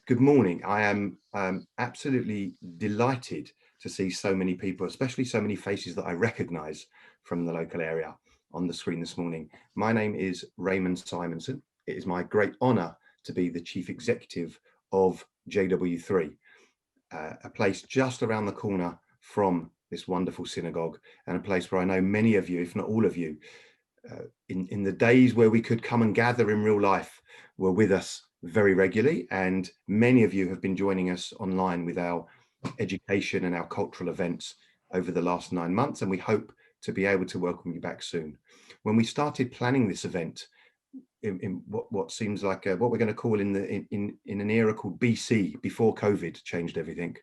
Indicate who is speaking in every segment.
Speaker 1: Good morning. I am absolutely delighted to see so many people, especially so many faces that I recognize from the local area on the screen this morning. My name is Raymond Simonson. It is my great honor to be the chief executive of JW3, a place just around the corner from this wonderful synagogue, and a place where I know many of you, if not all of you, in the days where we could come and gather in real life, were with us very regularly, and many of you have been joining us online with our education and our cultural events over the last 9 months, and we hope to be able to welcome you back soon. When we started planning this event in what seems like what we're going to call in an era called BC, before COVID changed everything,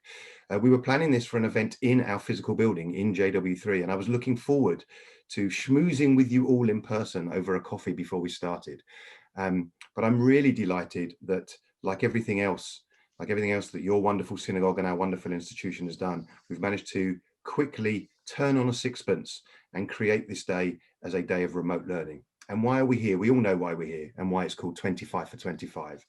Speaker 1: we were planning this for an event in our physical building in JW3, and I was looking forward to schmoozing with you all in person over a coffee before we started. But I'm really delighted that, like everything else that your wonderful synagogue and our wonderful institution has done, we've managed to quickly turn on a sixpence and create this day as a day of remote learning. And why are we here? We all know why we're here and why it's called 25 for 25.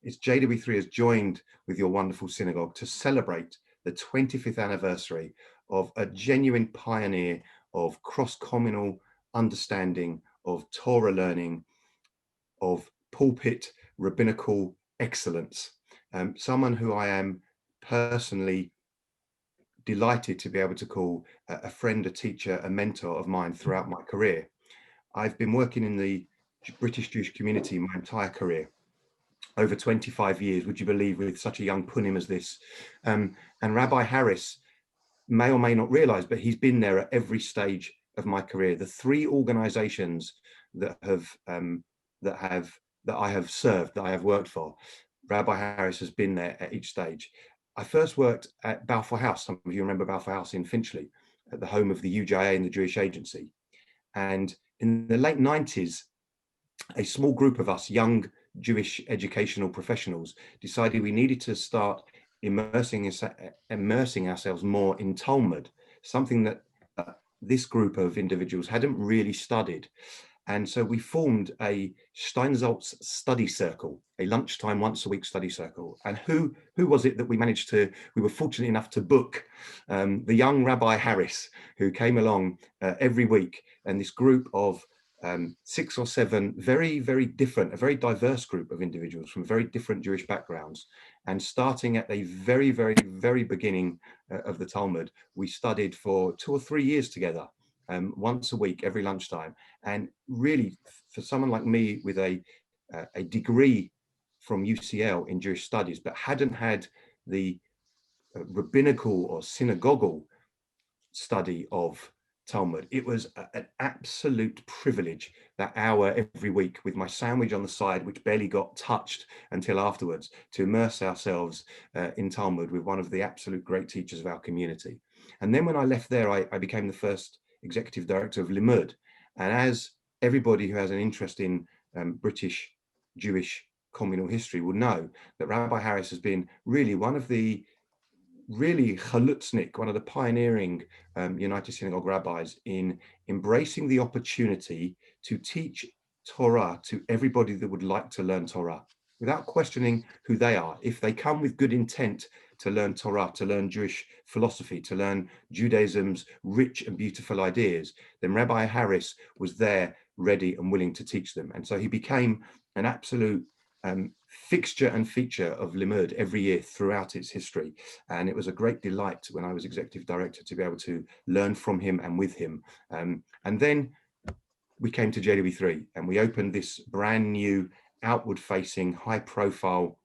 Speaker 1: It's JW3 has joined with your wonderful synagogue to celebrate the 25th anniversary of a genuine pioneer of cross-communal understanding of Torah learning, of pulpit rabbinical excellence. Someone who I am personally delighted to be able to call a friend, a teacher, a mentor of mine throughout my career. I've been working in the British Jewish community my entire career, over 25 years, would you believe, with such a young punim as this. And Rabbi Harris may or may not realize, but he's been there at every stage of my career. The three organizations that I have served, that I have worked for, Rabbi Harris has been there at each stage. I first worked at Balfour House. Some of you remember Balfour House in Finchley, at the home of the UJA and the Jewish Agency. And in the late 90s, a small group of us young Jewish educational professionals decided we needed to start immersing ourselves more in Talmud, something that this group of individuals hadn't really studied. And so we formed a Steinsaltz study circle, a lunchtime once a week study circle. And who was it that we were fortunate enough to book? The young Rabbi Harris, who came along every week, and this group of 6 or 7 very, very different, a very diverse group of individuals from very different Jewish backgrounds. And starting at the very, very, very beginning of the Talmud, we studied for 2 or 3 years together, once a week, every lunchtime. And really, for someone like me with a degree from UCL in Jewish studies, but hadn't had the rabbinical or synagogal study of Talmud, it was an absolute privilege, that hour every week with my sandwich on the side, which barely got touched until afterwards, to immerse ourselves in Talmud with one of the absolute great teachers of our community. And then when I left there, I became the first executive director of Limud. And as everybody who has an interest in British Jewish communal history will know, that Rabbi Harris has been really one of the chalutznik, one of the pioneering United Synagogue rabbis in embracing the opportunity to teach Torah to everybody that would like to learn Torah, without questioning who they are. If they come with good intent to learn Torah, to learn Jewish philosophy, to learn Judaism's rich and beautiful ideas, then Rabbi Harris was there, ready and willing to teach them. And so he became an absolute fixture and feature of Limud every year throughout its history. And it was a great delight when I was executive director to be able to learn from him and with him. And then we came to JW3 and we opened this brand new outward facing, high profile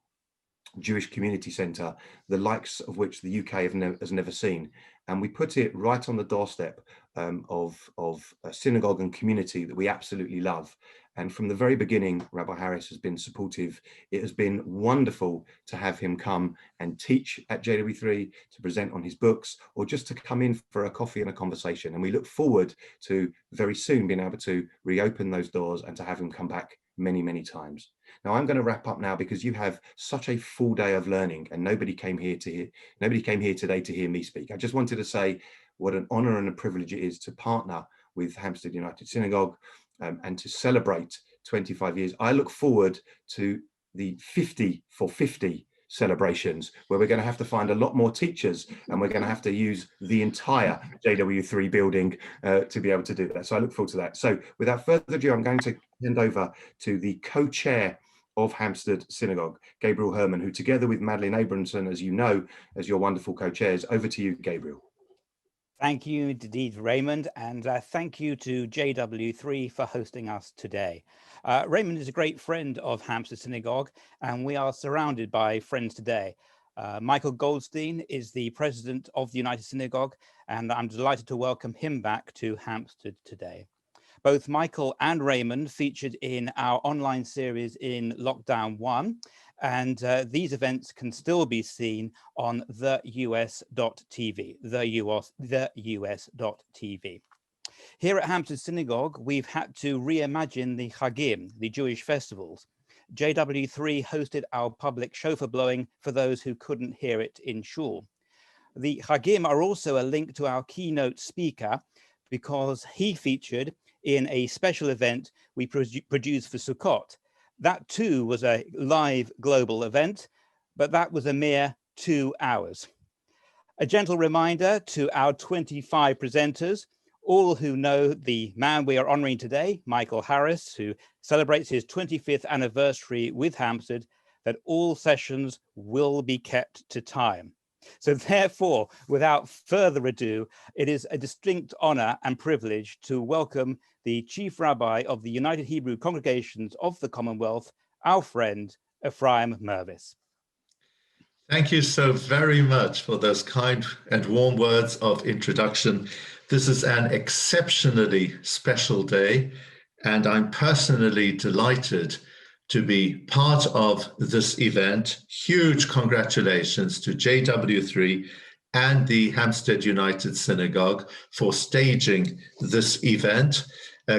Speaker 1: Jewish community centre, the likes of which the UK has never seen. And we put it right on the doorstep of a synagogue and community that we absolutely love. And from the very beginning, Rabbi Harris has been supportive. It has been wonderful to have him come and teach at JW3, to present on his books, or just to come in for a coffee and a conversation. And we look forward to very soon being able to reopen those doors and to have him come back many, many times. Now I'm going to wrap up now, because you have such a full day of learning, and nobody came here today to hear me speak. I just wanted to say what an honor and a privilege it is to partner with Hampstead United Synagogue and to celebrate 25 years. I look forward to the 50 for 50 celebrations, where we're going to have to find a lot more teachers, and we're going to have to use the entire JW3 building to be able to do that. So I look forward to that. So without further ado, I'm going to hand over to the co-chair of Hampstead Synagogue, Gabriel Herman, who together with Madeleine Abramson, as you know, as your wonderful co-chairs. Over to you, Gabriel.
Speaker 2: Thank you indeed, Raymond, and thank you to JW3 for hosting us today. Raymond is a great friend of Hampstead Synagogue, and we are surrounded by friends today. Michael Goldstein is the president of the United Synagogue, and I'm delighted to welcome him back to Hampstead today. Both Michael and Raymond featured in our online series in Lockdown 1, and these events can still be seen on theus.tv, theus.tv. Here at Hampstead Synagogue, we've had to reimagine the Chagim, the Jewish festivals. JW3 hosted our public shofar blowing for those who couldn't hear it in shul. The Chagim are also a link to our keynote speaker, because he featured in a special event we produced for Sukkot. That too was a live global event, but that was a mere 2 hours. A gentle reminder to our 25 presenters, all who know the man we are honoring today, Michael Harris, who celebrates his 25th anniversary with Hampstead, that all sessions will be kept to time. So therefore, without further ado, it is a distinct honor and privilege to welcome the Chief Rabbi of the United Hebrew Congregations of the Commonwealth, our friend, Ephraim Mervis.
Speaker 3: Thank you so very much for those kind and warm words of introduction. This is an exceptionally special day, and I'm personally delighted to be part of this event. Huge congratulations to JW3 and the Hampstead United Synagogue for staging this event.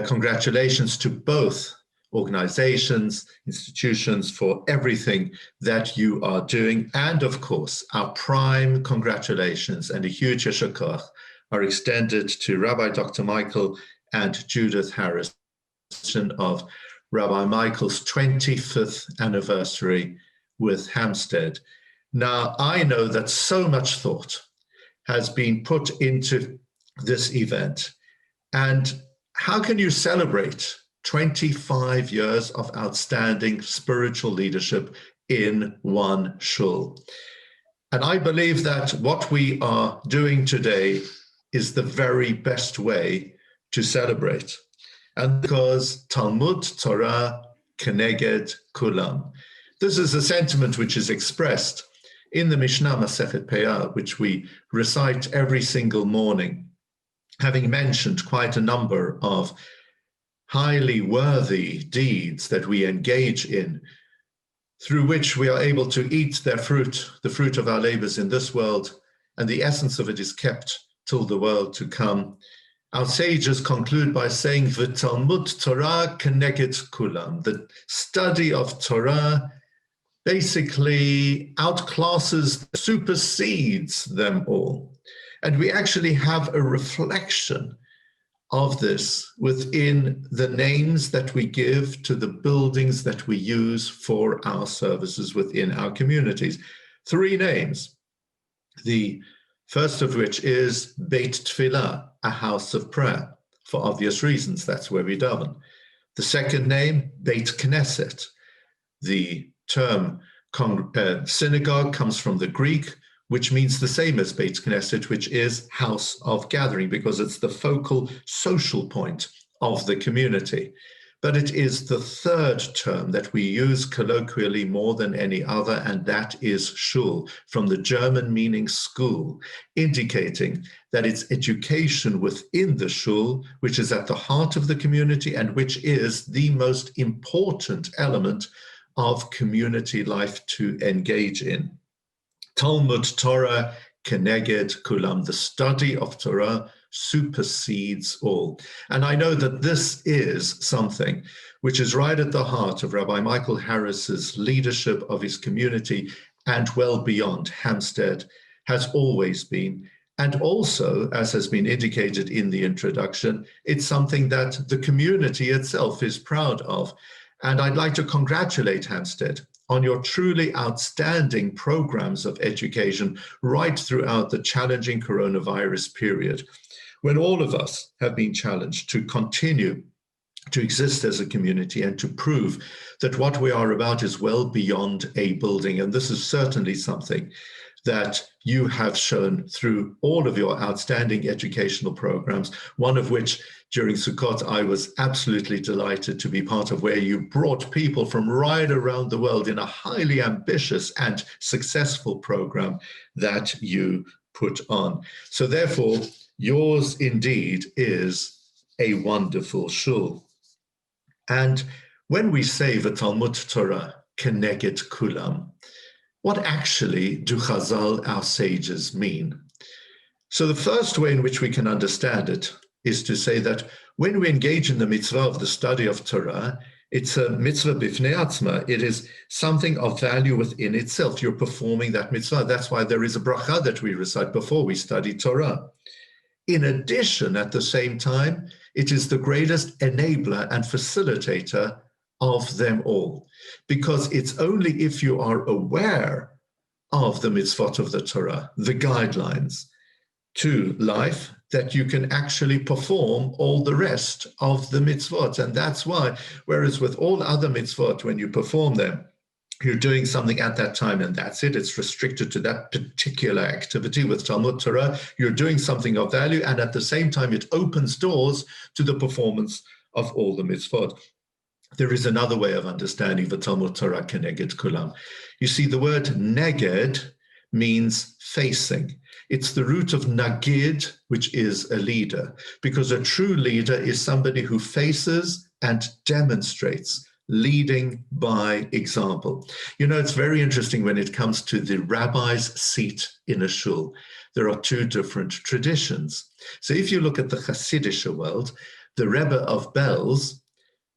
Speaker 3: Congratulations to both organizations, institutions for everything that you are doing. And of course, our prime congratulations and a huge yesher koach are extended to Rabbi Dr. Michael and Judith Harris of Rabbi Michael's 25th anniversary with Hampstead. Now, I know that so much thought has been put into this event. And how can you celebrate 25 years of outstanding spiritual leadership in one shul? And I believe that what we are doing today is the very best way to celebrate. And because Talmud Torah Keneged Kulam. This is a sentiment which is expressed in the Mishnah Masechet Peah, which we recite every single morning, having mentioned quite a number of highly worthy deeds that we engage in, through which we are able to eat their fruit, the fruit of our labors in this world, and the essence of it is kept till the world to come. Our sages conclude by saying, V'Talmud Torah Keneged Kulam. The study of Torah basically outclasses, supersedes them all. And we actually have a reflection of this within the names that we give to the buildings that we use for our services within our communities. 3 names. The first of which is Beit Tfilah, a house of prayer, for obvious reasons. That's where we daven. The second name, Beit Knesset. The term synagogue comes from the Greek, which means the same as Beit Knesset, which is house of gathering, because it's the focal social point of the community. But it is the third term that we use colloquially more than any other, and that is shul, from the German meaning school, indicating that it's education within the shul, which is at the heart of the community and which is the most important element of community life to engage in. Talmud Torah Keneged Kulam, the study of Torah supersedes all. And I know that this is something which is right at the heart of Rabbi Michael Harris's leadership of his community, and well beyond Hampstead has always been. And also, as has been indicated in the introduction, it's something that the community itself is proud of. And I'd like to congratulate Hampstead on your truly outstanding programs of education right throughout the challenging coronavirus period, when all of us have been challenged to continue to exist as a community and to prove that what we are about is well beyond a building. And this is certainly something that you have shown through all of your outstanding educational programs, one of which during Sukkot I was absolutely delighted to be part of, where you brought people from right around the world in a highly ambitious and successful program that you put on. So therefore, yours indeed is a wonderful shul. And when we say v'Talmud Torah keneged kulam, what actually do Chazal, our sages, mean? So the first way in which we can understand it is to say that when we engage in the mitzvah of the study of Torah, it's a mitzvah bifnei atzma. It is something of value within itself. You're performing that mitzvah. That's why there is a bracha that we recite before we study Torah. In addition, at the same time, it is the greatest enabler and facilitator of them all, because it's only if you are aware of the mitzvot of the Torah, the guidelines to life, that you can actually perform all the rest of the mitzvot. And that's why, whereas with all other mitzvot, when you perform them, you're doing something at that time and that's it. It's restricted to that particular activity. With Talmud Torah, you're doing something of value, and at the same time, it opens doors to the performance of all the mitzvot. There is another way of understanding the Talmud Torah keneged kulam. You see, the word neged means facing. It's the root of nagid, which is a leader, because a true leader is somebody who faces and demonstrates, leading by example. You know, it's very interesting when it comes to the rabbi's seat in a shul. There are two different traditions. So if you look at the Hasidic world, the Rebbe of Belz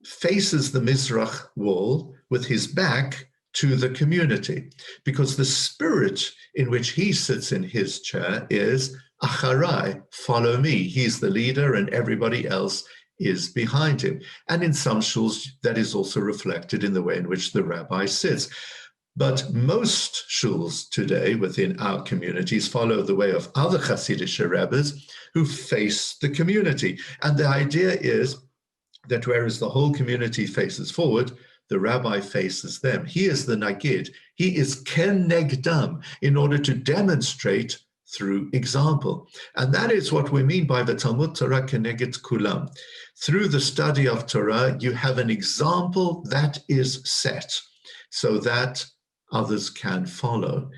Speaker 3: faces the Mizrach wall with his back to the community, because the spirit in which he sits in his chair is Acharai, follow me. He's the leader and everybody else is behind him. And in some shuls, that is also reflected in the way in which the rabbi sits. But most shuls today within our communities follow the way of other Hasidic rabbis who face the community. And the idea is that whereas the whole community faces forward, the rabbi faces them. He is the nagid. He is kenegdam, in order to demonstrate through example. And that is what we mean by the Talmud Torah keneged kulam. Through the study of Torah, you have an example that is set so that others can follow.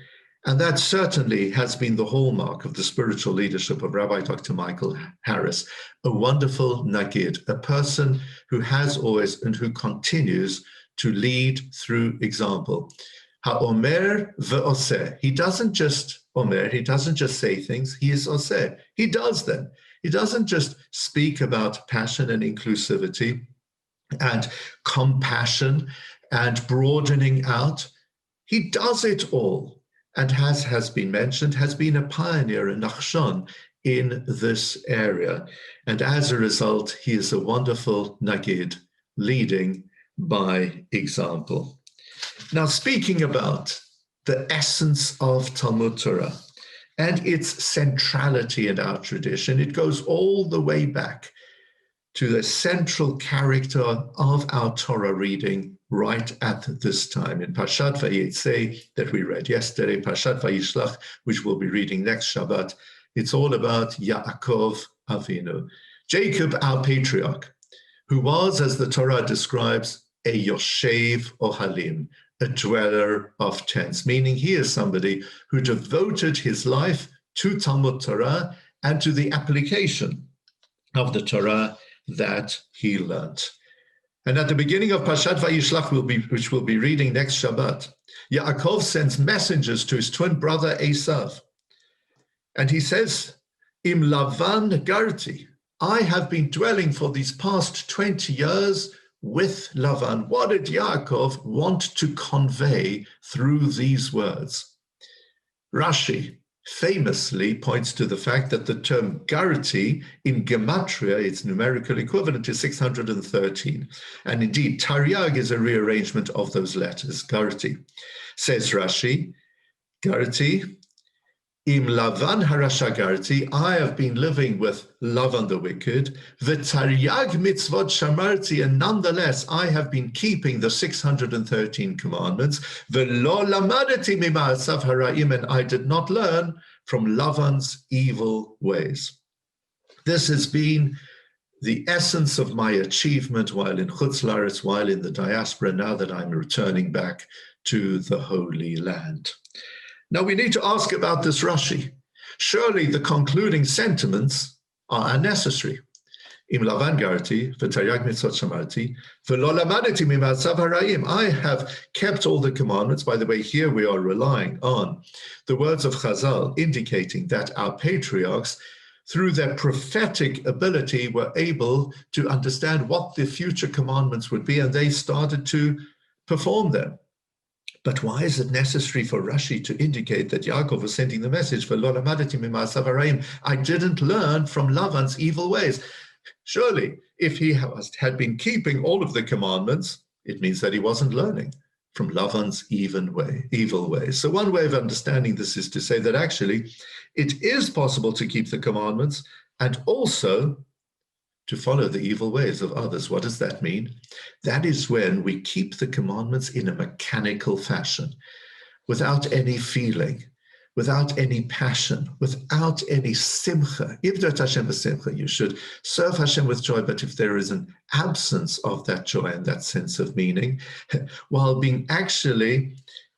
Speaker 3: And that certainly has been the hallmark of the spiritual leadership of Rabbi Dr. Michael Harris, a wonderful nagid, a person who has always and who continues to lead through example. Ha'omer ve'oseh. He doesn't just omer, he doesn't just say things, he is oseh. He does them. He doesn't just speak about passion and inclusivity and compassion and broadening out. He does it all. And has been mentioned, has been a pioneer, a nachshon in this area. And as a result, he is a wonderful nagid, leading by example. Now, speaking about the essence of Talmud Torah and its centrality in our tradition, it goes all the way back to the central character of our Torah reading right at this time. In Parshat Vayetze that we read yesterday, Parshat Vayishlach, which we'll be reading next Shabbat, it's all about Yaakov Avinu, Jacob, our patriarch, who was, as the Torah describes, a Yoshev Ohalim, a dweller of tents, meaning he is somebody who devoted his life to Talmud Torah and to the application of the Torah that he learnt. And at the beginning of Parshat Vayishlach, which we'll be reading next Shabbat, Yaakov sends messengers to his twin brother Esav. And he says, Im Lavan Garti, I have been dwelling for these past 20 years with Lavan. What did Yaakov want to convey through these words? Rashi famously points to the fact that the term garti in gematria, its numerical equivalent, is 613. And indeed, Taryag is a rearrangement of those letters, garti. Says Rashi, garti, im Lavan harasha garti, I have been living with Lavan the wicked, v'taryag mitzvot shamarti, and nonetheless I have been keeping the 613 commandments, v'lo lamadeti mima'asav hara'im, and I did not learn from Lavan's evil ways. This has been the essence of my achievement while in Chutz La'aretz, while in the diaspora, now that I'm returning back to the Holy Land. Now we need to ask about this Rashi. Surely the concluding sentiments are unnecessary. Im Lavan garti, v'taryag mitzvot shamarti, v'lo lamadeti mima'asav hara'im. I have kept all the commandments. By the way, here we are relying on the words of Chazal, indicating that our patriarchs, through their prophetic ability, were able to understand what the future commandments would be, and they started to perform them. But why is it necessary for Rashi to indicate that Yaakov was sending the message, "V'lo lamadeti mima'asav hara'im"? I didn't learn from Lavan's evil ways. Surely, if he had been keeping all of the commandments, it means that he wasn't learning from Lavan's evil ways. So one way of understanding this is to say that actually it is possible to keep the commandments and also to follow the evil ways of others. What does that mean? That is when we keep the commandments in a mechanical fashion, without any feeling, without any passion, without any simcha. Ivdat Hashem b'simcha. You should serve Hashem with joy, but if there is an absence of that joy and that sense of meaning, while being actually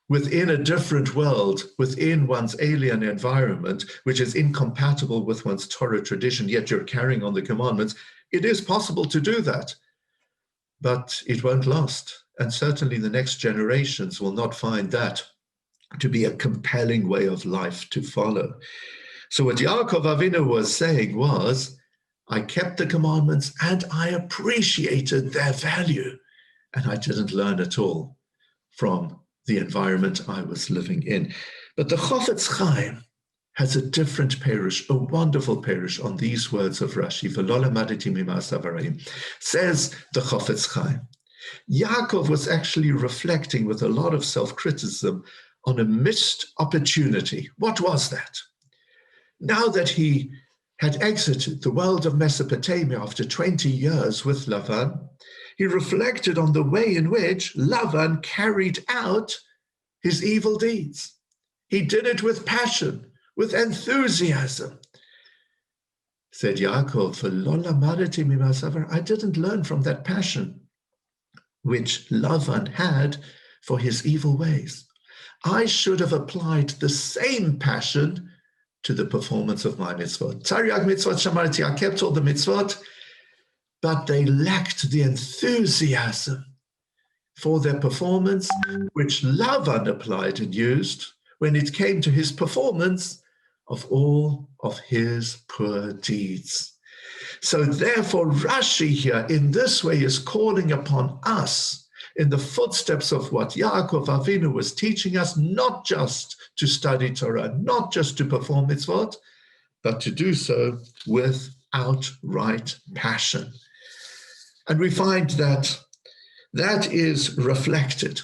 Speaker 3: within a different world, within one's alien environment, which is incompatible with one's Torah tradition, yet you're carrying on the commandments, it is possible to do that, but it won't last. And certainly the next generations will not find that to be a compelling way of life to follow. So what Yaakov Avinu was saying was, I kept the commandments and I appreciated their value, and I didn't learn at all from the environment I was living in. But the Chofetz Chaim has a different perush, a wonderful perush on these words of Rashi. V'lo lamadeti mima'asav hara'im. Says the Chofetz Chaim, Yaakov was actually reflecting with a lot of self-criticism on a missed opportunity. What was that? Now that he had exited the world of Mesopotamia after 20 years with Lavan, he reflected on the way in which Lavan carried out his evil deeds. He did it with passion, with enthusiasm. Said Yaakov, "V'lo lamadeti mima'asav hara'im." I didn't learn from that passion which Lavan had for his evil ways. I should have applied the same passion to the performance of my mitzvot. Taryag mitzvot shamarti, I kept all the mitzvot, but they lacked the enthusiasm for their performance, which Lavan applied and used when it came to his performance of all of his poor deeds. So therefore, Rashi here in this way is calling upon us in the footsteps of what Yaakov Avinu was teaching us, not just to study Torah, not just to perform mitzvot, but to do so with outright passion. And we find that that is reflected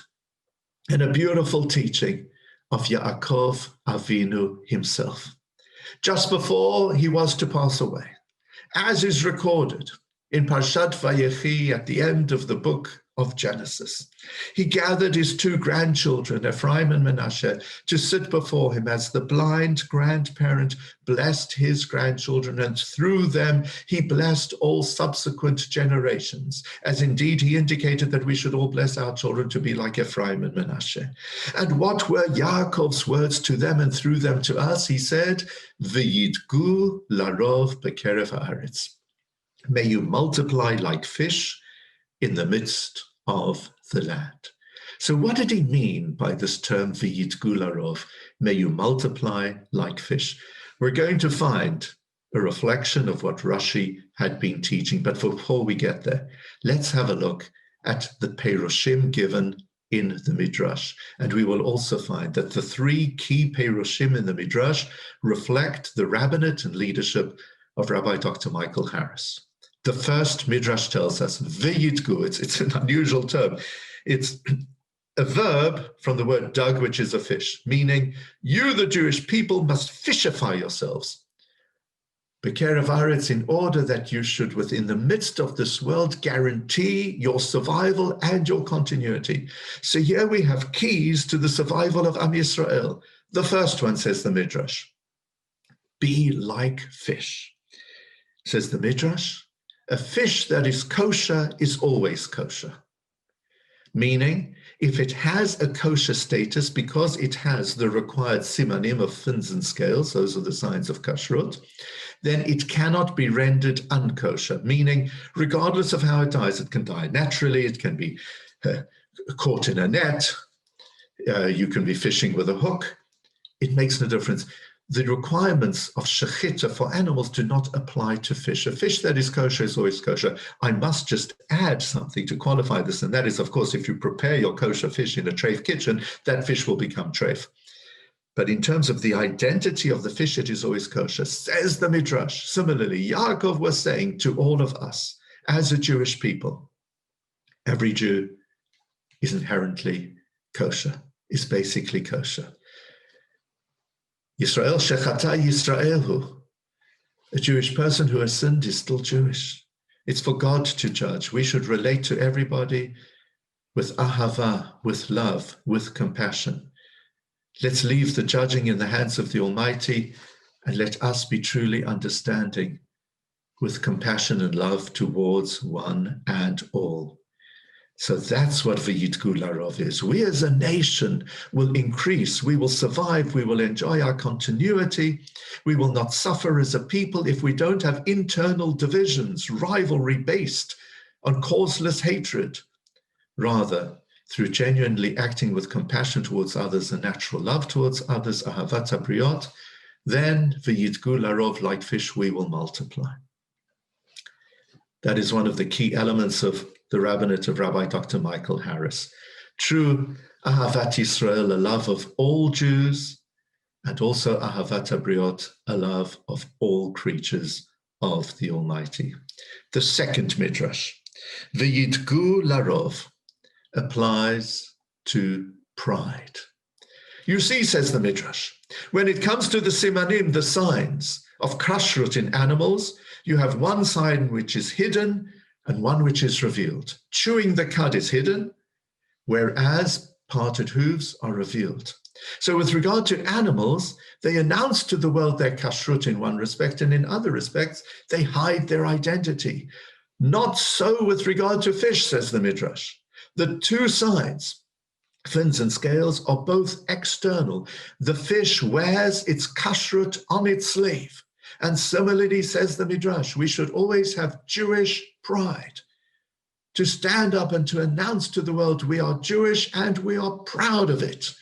Speaker 3: in a beautiful teaching of Yaakov Avinu himself. Just before he was to pass away, as is recorded in Parshat Vayechi at the end of the book of Genesis, he gathered his two grandchildren, Ephraim and Manasseh, to sit before him as the blind grandparent blessed his grandchildren, and through them he blessed all subsequent generations, as indeed he indicated that we should all bless our children to be like Ephraim and Manasseh. And what were Yaakov's words to them and through them to us? He said, V'yidgu larov bekerev haaretz. May you multiply like fish in the midst of the land. So what did he mean by this term, V'yidgu larov? May you multiply like fish. We're going to find a reflection of what Rashi had been teaching. But before we get there, let's have a look at the perushim given in the Midrash. And we will also find that the three key Perushim in the Midrash reflect the rabbinate and leadership of Rabbi Dr. Michael Harris. The first Midrash tells us, V'yitgu, it's an unusual term. It's a verb from the word dug, which is a fish, meaning you, the Jewish people, must fishify yourselves. Bekerev Aretz, in order that you should, within the midst of this world, guarantee your survival and your continuity. So here we have keys to the survival of Am Yisrael. The first one, says the Midrash, be like fish. Says the Midrash, a fish that is kosher is always kosher. Meaning, if it has a kosher status because it has the required simanim of fins and scales, those are the signs of kashrut, then it cannot be rendered unkosher, meaning regardless of how it dies, it can die naturally, it can be caught in a net, you can be fishing with a hook, it makes no difference. The requirements of shechita for animals do not apply to fish. A fish that is kosher is always kosher. I must just add something to qualify this, and that is, of course, if you prepare your kosher fish in a treif kitchen, that fish will become treif. But in terms of the identity of the fish, it is always kosher. Says the Midrash. Similarly, Yaakov was saying to all of us, as a Jewish people, every Jew is inherently kosher, is basically kosher. Yisrael shechata Yisraelhu. A Jewish person who has sinned is still Jewish. It's for God to judge. We should relate to everybody with ahava, with love, with compassion. Let's leave the judging in the hands of the Almighty and let us be truly understanding with compassion and love towards one and all. So that's what V'yitgu Larov is. We as a nation will increase, we will survive, we will enjoy our continuity, we will not suffer as a people if we don't have internal divisions, rivalry based on causeless hatred. Rather, through genuinely acting with compassion towards others and natural love towards others, ahavat habriot, then V'yitgu Larov, like fish, we will multiply. That is one of the key elements of the rabbinate of Rabbi Dr. Michael Harris. True ahavat Yisrael, a love of all Jews, and also ahavat habriot, a love of all creatures of the Almighty. The second midrash, V'yitgu Larov, applies to pride. You see, says the midrash, when it comes to the simanim, the signs of kashrut in animals, you have one sign which is hidden and one which is revealed. Chewing the cud is hidden, whereas parted hooves are revealed. So with regard to animals, they announce to the world their kashrut in one respect, and in other respects, they hide their identity. Not so with regard to fish, says the Midrash. The two sides, fins and scales, are both external. The fish wears its kashrut on its sleeve. And similarly, says the Midrash, we should always have Jewish pride, to stand up and to announce to the world we are Jewish and we are proud of it.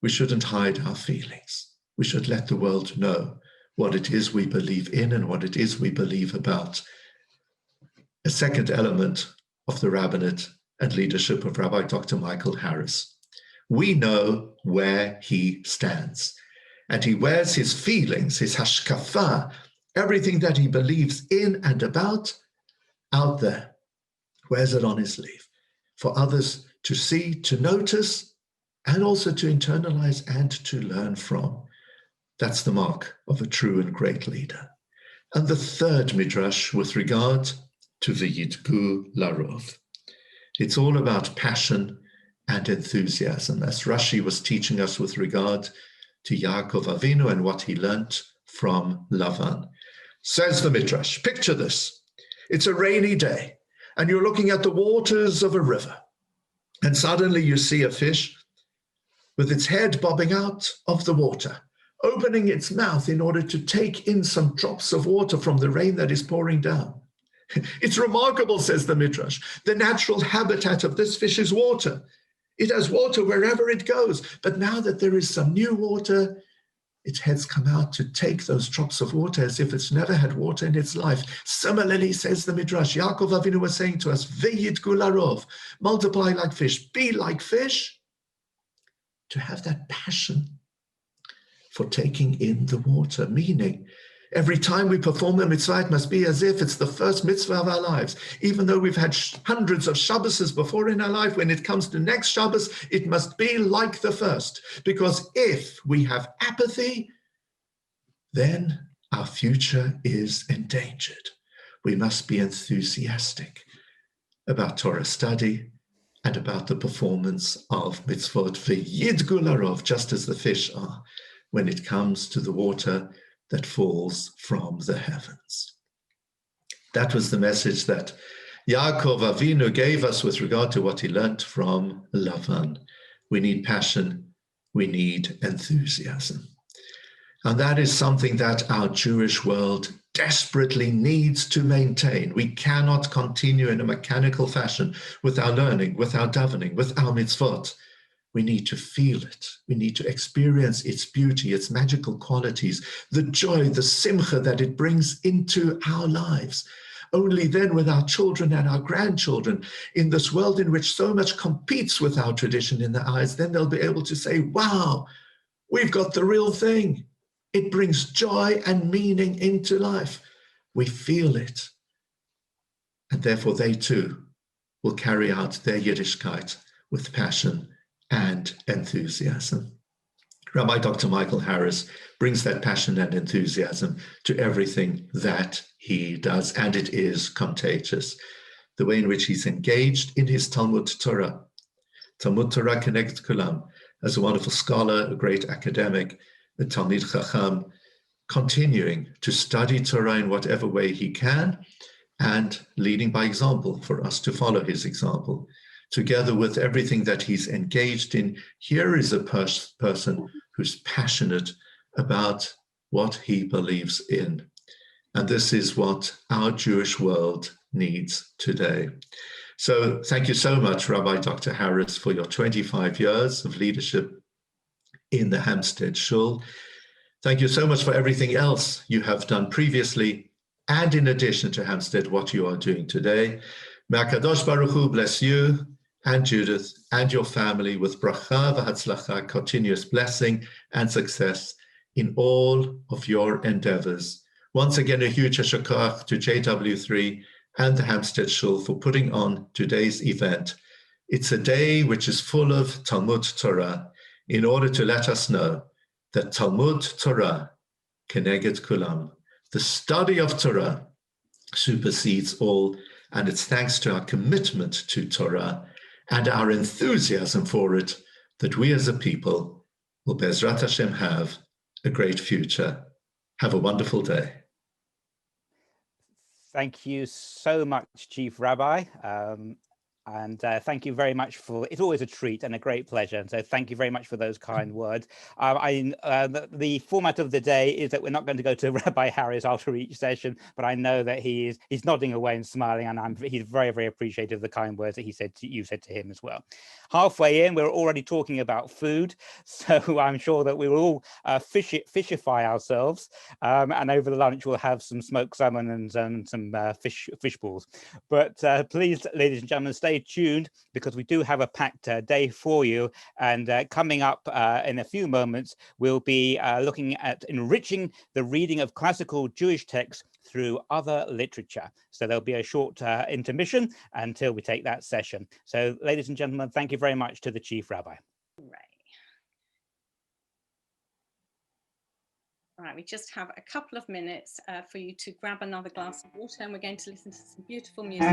Speaker 3: We shouldn't hide our feelings. We should let the world know what it is we believe in and what it is we believe about. A second element of the rabbinate and leadership of Rabbi Dr. Michael Harris. We know where he stands. And he wears his feelings, his hashkafa, everything that he believes in and about, out there. Wears it on his sleeve for others to see, to notice, and also to internalize and to learn from. That's the mark of a true and great leader. And the third midrash with regard to V'yitgu Larov. It's all about passion and enthusiasm, as Rashi was teaching us with regard to Yaakov Avinu and what he learnt from Lavan. Says the Midrash, picture this. It's a rainy day, and you're looking at the waters of a river, and suddenly you see a fish with its head bobbing out of the water, opening its mouth in order to take in some drops of water from the rain that is pouring down. It's remarkable, says the Midrash. The natural habitat of this fish is water. It has water wherever it goes. But now that there is some new water, its heads come out to take those drops of water as if it's never had water in its life. Similarly, says the Midrash, Yaakov Avinu was saying to us, V'yitgu larov, multiply like fish, be like fish, to have that passion for taking in the water, meaning every time we perform the mitzvah, it must be as if it's the first mitzvah of our lives. Even though we've had hundreds of Shabbases before in our life, when it comes to next Shabbos, it must be like the first. Because if we have apathy, then our future is endangered. We must be enthusiastic about Torah study and about the performance of mitzvot, v'yidgu larov, just as the fish are, when it comes to the water that falls from the heavens. That was the message that Yaakov Avinu gave us with regard to what he learnt from Lavan. We need passion, we need enthusiasm. And that is something that our Jewish world desperately needs to maintain. We cannot continue in a mechanical fashion with our learning, with our davening, with our mitzvot. We need to feel it. We need to experience its beauty, its magical qualities, the joy, the simcha that it brings into our lives. Only then, with our children and our grandchildren, in this world in which so much competes with our tradition in their eyes, then they'll be able to say, wow, we've got the real thing. It brings joy and meaning into life. We feel it. And therefore, they too will carry out their Yiddishkeit with passion and enthusiasm. Rabbi Dr. Michael Harris brings that passion and enthusiasm to everything that he does, and it is contagious. The way in which he's engaged in his Talmud Torah. Talmud Torah Keneged Kulam, as a wonderful scholar, a great academic, a Talmid Chacham, continuing to study Torah in whatever way he can, and leading by example for us to follow his example. Together with everything that he's engaged in, here is a person who's passionate about what he believes in. And this is what our Jewish world needs today. So thank you so much, Rabbi Dr. Harris, for your 25 years of leadership in the Hampstead Shul. Thank you so much for everything else you have done previously, and in addition to Hampstead, what you are doing today. May HaKadosh Baruch Hu bless you and Judith and your family with bracha v'hatzlacha, continuous blessing and success in all of your endeavors. Once again, a huge yashar koach to JW3 and the Hampstead Shul for putting on today's event. It's a day which is full of Talmud Torah, in order to let us know that Talmud Torah keneged kulam, the study of Torah, supersedes all, and it's thanks to our commitment to Torah and our enthusiasm for it that we as a people will, Be'ezrat Hashem, have a great future. Have a wonderful day.
Speaker 2: Thank you so much, Chief Rabbi. And thank you very much for, it's always a treat and a great pleasure. And so thank you very much for those kind words. The format of the day is that we're not going to go to Rabbi Harris after each session, but I know that he's nodding away and smiling, and he's very, very appreciative of the kind words that you said to him as well. Halfway in, we're already talking about food, so I'm sure that we will all fishify ourselves, and over the lunch we'll have some smoked salmon and some fish balls. But please, ladies and gentlemen, stay tuned, because we do have a packed day for you, and coming up in a few moments we'll be looking at enriching the reading of classical Jewish texts through other literature. So there'll be a short intermission until we take that session. So ladies and gentlemen, thank you very much to the Chief Rabbi.
Speaker 4: All right, we just have a couple of minutes for you to grab another glass of water, and we're going to listen to some beautiful music.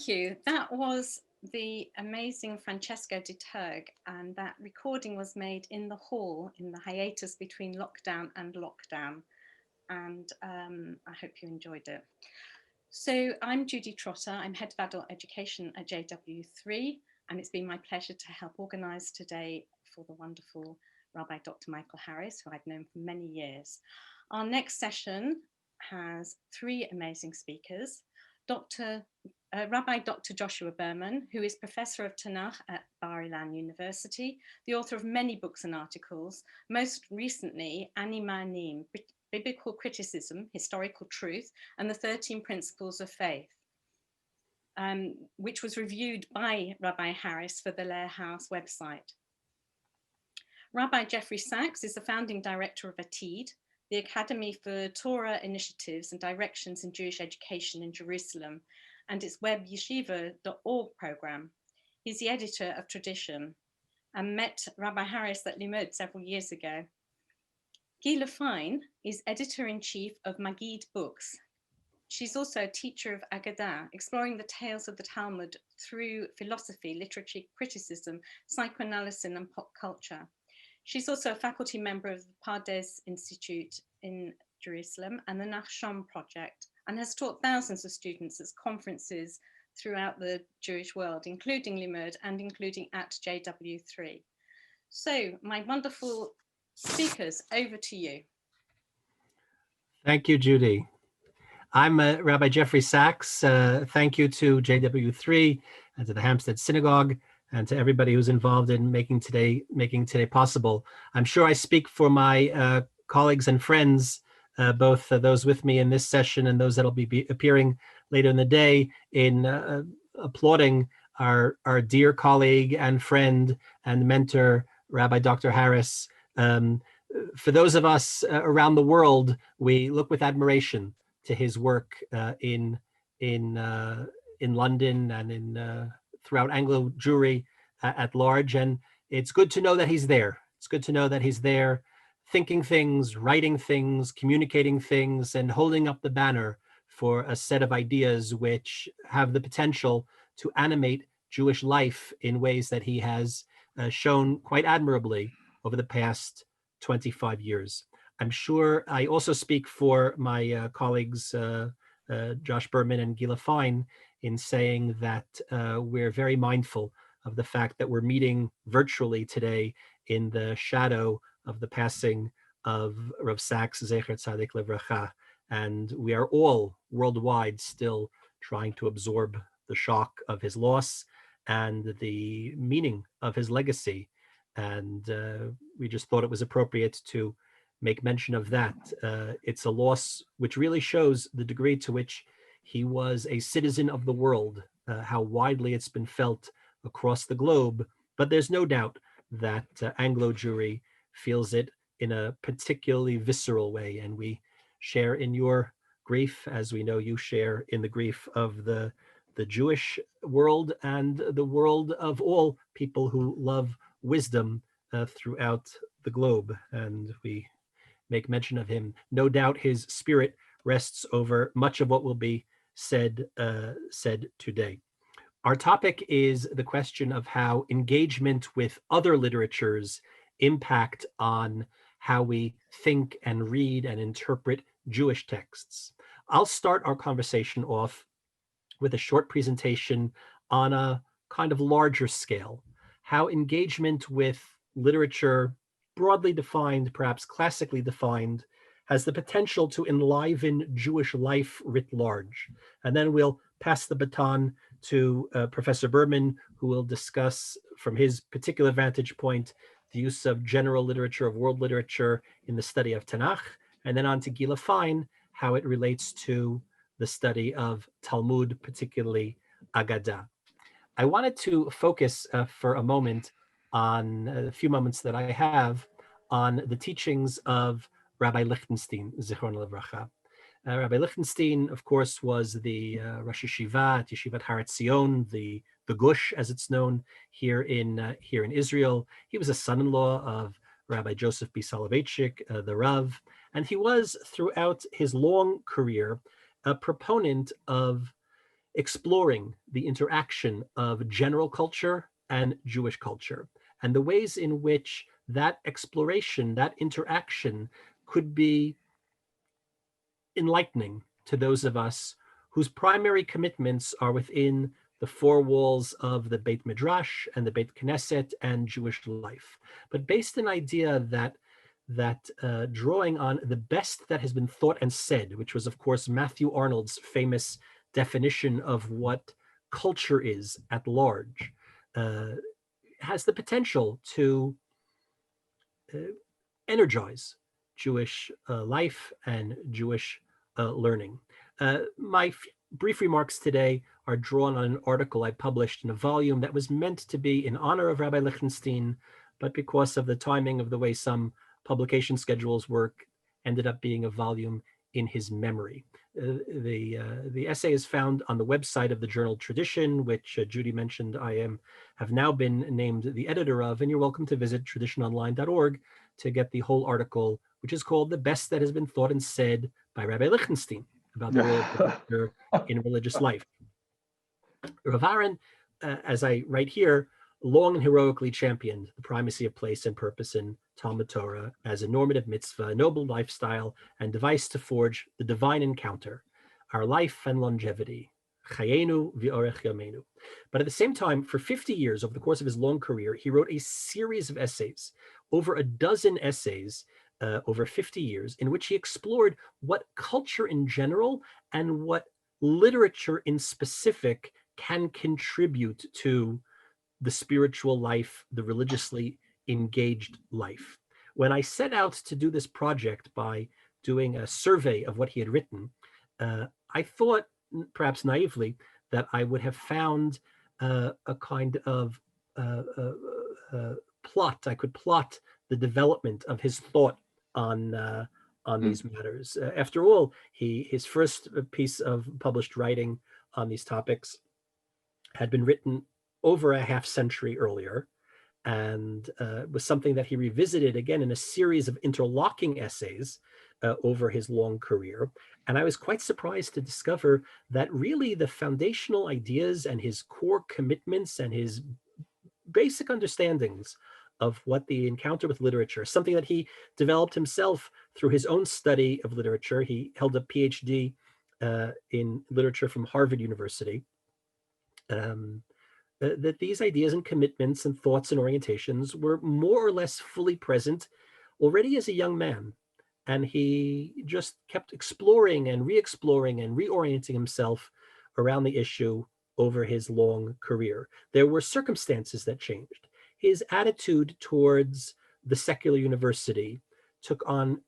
Speaker 4: Thank you. That was the amazing Francesco de Turg, and that recording was made in the hall in the hiatus between lockdown and lockdown. And I hope you enjoyed it. So I'm Judy Trotter. I'm Head of Adult Education at JW3, and it's been my pleasure to help organise today for the wonderful Rabbi Dr Michael Harris, who I've known for many years. Our next session has three amazing speakers. Rabbi Dr Joshua Berman, who is Professor of Tanakh at Bar-Ilan University, the author of many books and articles, most recently Ani Ma'anim, Biblical Criticism, Historical Truth, and the 13 Principles of Faith, which was reviewed by Rabbi Harris for the Lehr House website. Rabbi Jeffrey Sachs is the founding director of Atid, the Academy for Torah Initiatives and Directions in Jewish Education in Jerusalem, and its web yeshiva.org program. He's the editor of Tradition and met Rabbi Harris at Limud several years ago. Gila Fine is editor-in-chief of Magid Books. She's also a teacher of Agadah, exploring the tales of the Talmud through philosophy, literature criticism, psychoanalysis, and pop culture. She's also a faculty member of the Pardes Institute in Jerusalem and the Nachshon Project, and has taught thousands of students at conferences throughout the Jewish world, including Limud and including at JW3. So, my wonderful speakers, over to you.
Speaker 5: Thank you, Judy. I'm Rabbi Jeffrey Sachs. Thank you to JW3 and to the Hampstead Synagogue and to everybody who's involved in making today possible. I'm sure I speak for my colleagues and friends, both those with me in this session and those that'll be appearing later in the day, in applauding our dear colleague and friend and mentor, Rabbi Dr. Harris. For those of us around the world, we look with admiration to his work in London and in throughout Anglo Jewry at large, and it's good to know that he's there. It's good to know that he's there, thinking things, writing things, communicating things, and holding up the banner for a set of ideas which have the potential to animate Jewish life in ways that he has shown quite admirably over the past 25 years. I'm sure I also speak for my colleagues, Josh Berman and Gila Fine, in saying that we're very mindful of the fact that we're meeting virtually today in the shadow of the passing of Rav Sachs, Zecher Tzadik Livracha, and we are all worldwide still trying to absorb the shock of his loss and the meaning of his legacy. And we just thought it was appropriate to make mention of that. It's a loss which really shows the degree to which he was a citizen of the world, how widely it's been felt across the globe. But there's no doubt that Anglo Jewry feels it in a particularly visceral way. And we share in your grief, as we know you share in the grief of the Jewish world and the world of all people who love wisdom throughout the globe. And we make mention of him. No doubt his spirit rests over much of what will be said today. Our topic is the question of how engagement with other literatures impact on how we think and read and interpret Jewish texts. I'll start our conversation off with a short presentation on a kind of larger scale, how engagement with literature, broadly defined, perhaps classically defined, has the potential to enliven Jewish life writ large. And then we'll pass the baton to Professor Berman, who will discuss from his particular vantage point the use of general literature, of world literature in the study of Tanakh, and then on to Gila Fine, how it relates to the study of Talmud, particularly Agadah. I wanted to focus for a moment on a few moments that I have on the teachings of Rabbi Lichtenstein, Zichron Livracha. Rabbi Lichtenstein, of course, was the Rosh Yeshiva at Yeshivat Har Etzion, the Gush, as it's known here in Israel. He was a son-in-law of Rabbi Joseph B. Soloveitchik, the Rav, and he was, throughout his long career, a proponent of exploring the interaction of general culture and Jewish culture, and the ways in which that exploration, that interaction, could be enlightening to those of us whose primary commitments are within the four walls of the Beit Midrash and the Beit Knesset and Jewish life, but based on an idea that drawing on the best that has been thought and said, which was, of course, Matthew Arnold's famous definition of what culture is at large, has the potential to energize Jewish life and Jewish learning. My brief remarks today are drawn on an article I published in a volume that was meant to be in honor of Rabbi Lichtenstein, but because of the timing of the way some publication schedules work, ended up being a volume in his memory. The essay is found on the website of the journal Tradition, which Judy mentioned I have now been named the editor of, and you're welcome to visit traditiononline.org to get the whole article, which is called "The Best That Has Been Thought and Said by Rabbi Lichtenstein about the role of culture in religious life." Rav Aaron, as I write here, long and heroically championed the primacy of place and purpose in Talmud Torah as a normative mitzvah, a noble lifestyle, and device to forge the divine encounter, our life and longevity. Chayenu v'orech yameinu. But at the same time, for 50 years, over the course of his long career, he wrote a series of essays, over a dozen essays over 50 years, in which he explored what culture in general and what literature in specific can contribute to the spiritual life, the religiously engaged life. When I set out to do this project by doing a survey of what he had written, I thought, perhaps naively, that I would have found a kind of plot. I could plot the development of his thought on these matters. After all, his first piece of published writing on these topics had been written over a half century earlier, and was something that he revisited again in a series of interlocking essays over his long career. And I was quite surprised to discover that really the foundational ideas and his core commitments and his basic understandings of what the encounter with literature, something that he developed himself through his own study of literature. He held a PhD in literature from Harvard University. That these ideas and commitments and thoughts and orientations were more or less fully present already as a young man. And he just kept exploring and re-exploring and reorienting himself around the issue over his long career. There were circumstances that changed. His attitude towards the secular university took on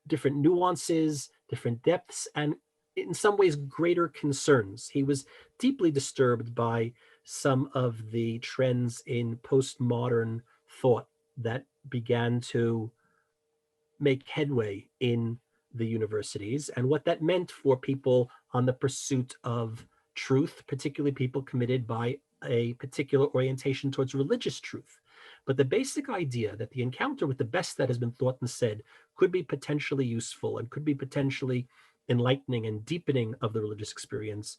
Speaker 5: different nuances, different depths, and in some ways greater concerns. He was deeply disturbed by some of the trends in postmodern thought that began to make headway in the universities and what that meant for people on the pursuit of truth, particularly people committed by a particular orientation towards religious truth. But the basic idea that the encounter with the best that has been thought and said could be potentially useful and could be potentially enlightening and deepening of the religious experience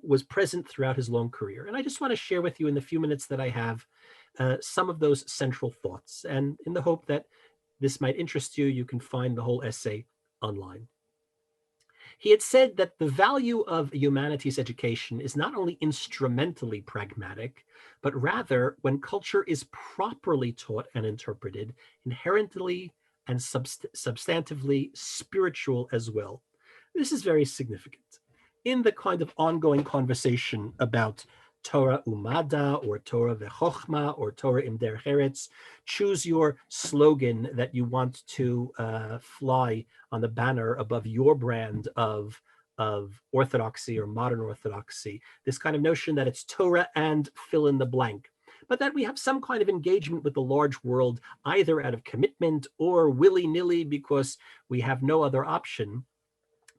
Speaker 5: was present throughout his long career. And I just want to share with you in the few minutes that I have some of those central thoughts. And in the hope that this might interest you, you can find the whole essay online. He had said that the value of humanities education is not only instrumentally pragmatic, but rather, when culture is properly taught and interpreted, inherently and substantively spiritual as well. This is very significant. In the kind of ongoing conversation about Torah Umada or Torah Vechochma or Torah Im Derech Eretz, choose your slogan that you want to fly on the banner above your brand of orthodoxy or modern orthodoxy. This kind of notion that it's Torah and fill in the blank, but that we have some kind of engagement with the large world, either out of commitment or willy-nilly because we have no other option.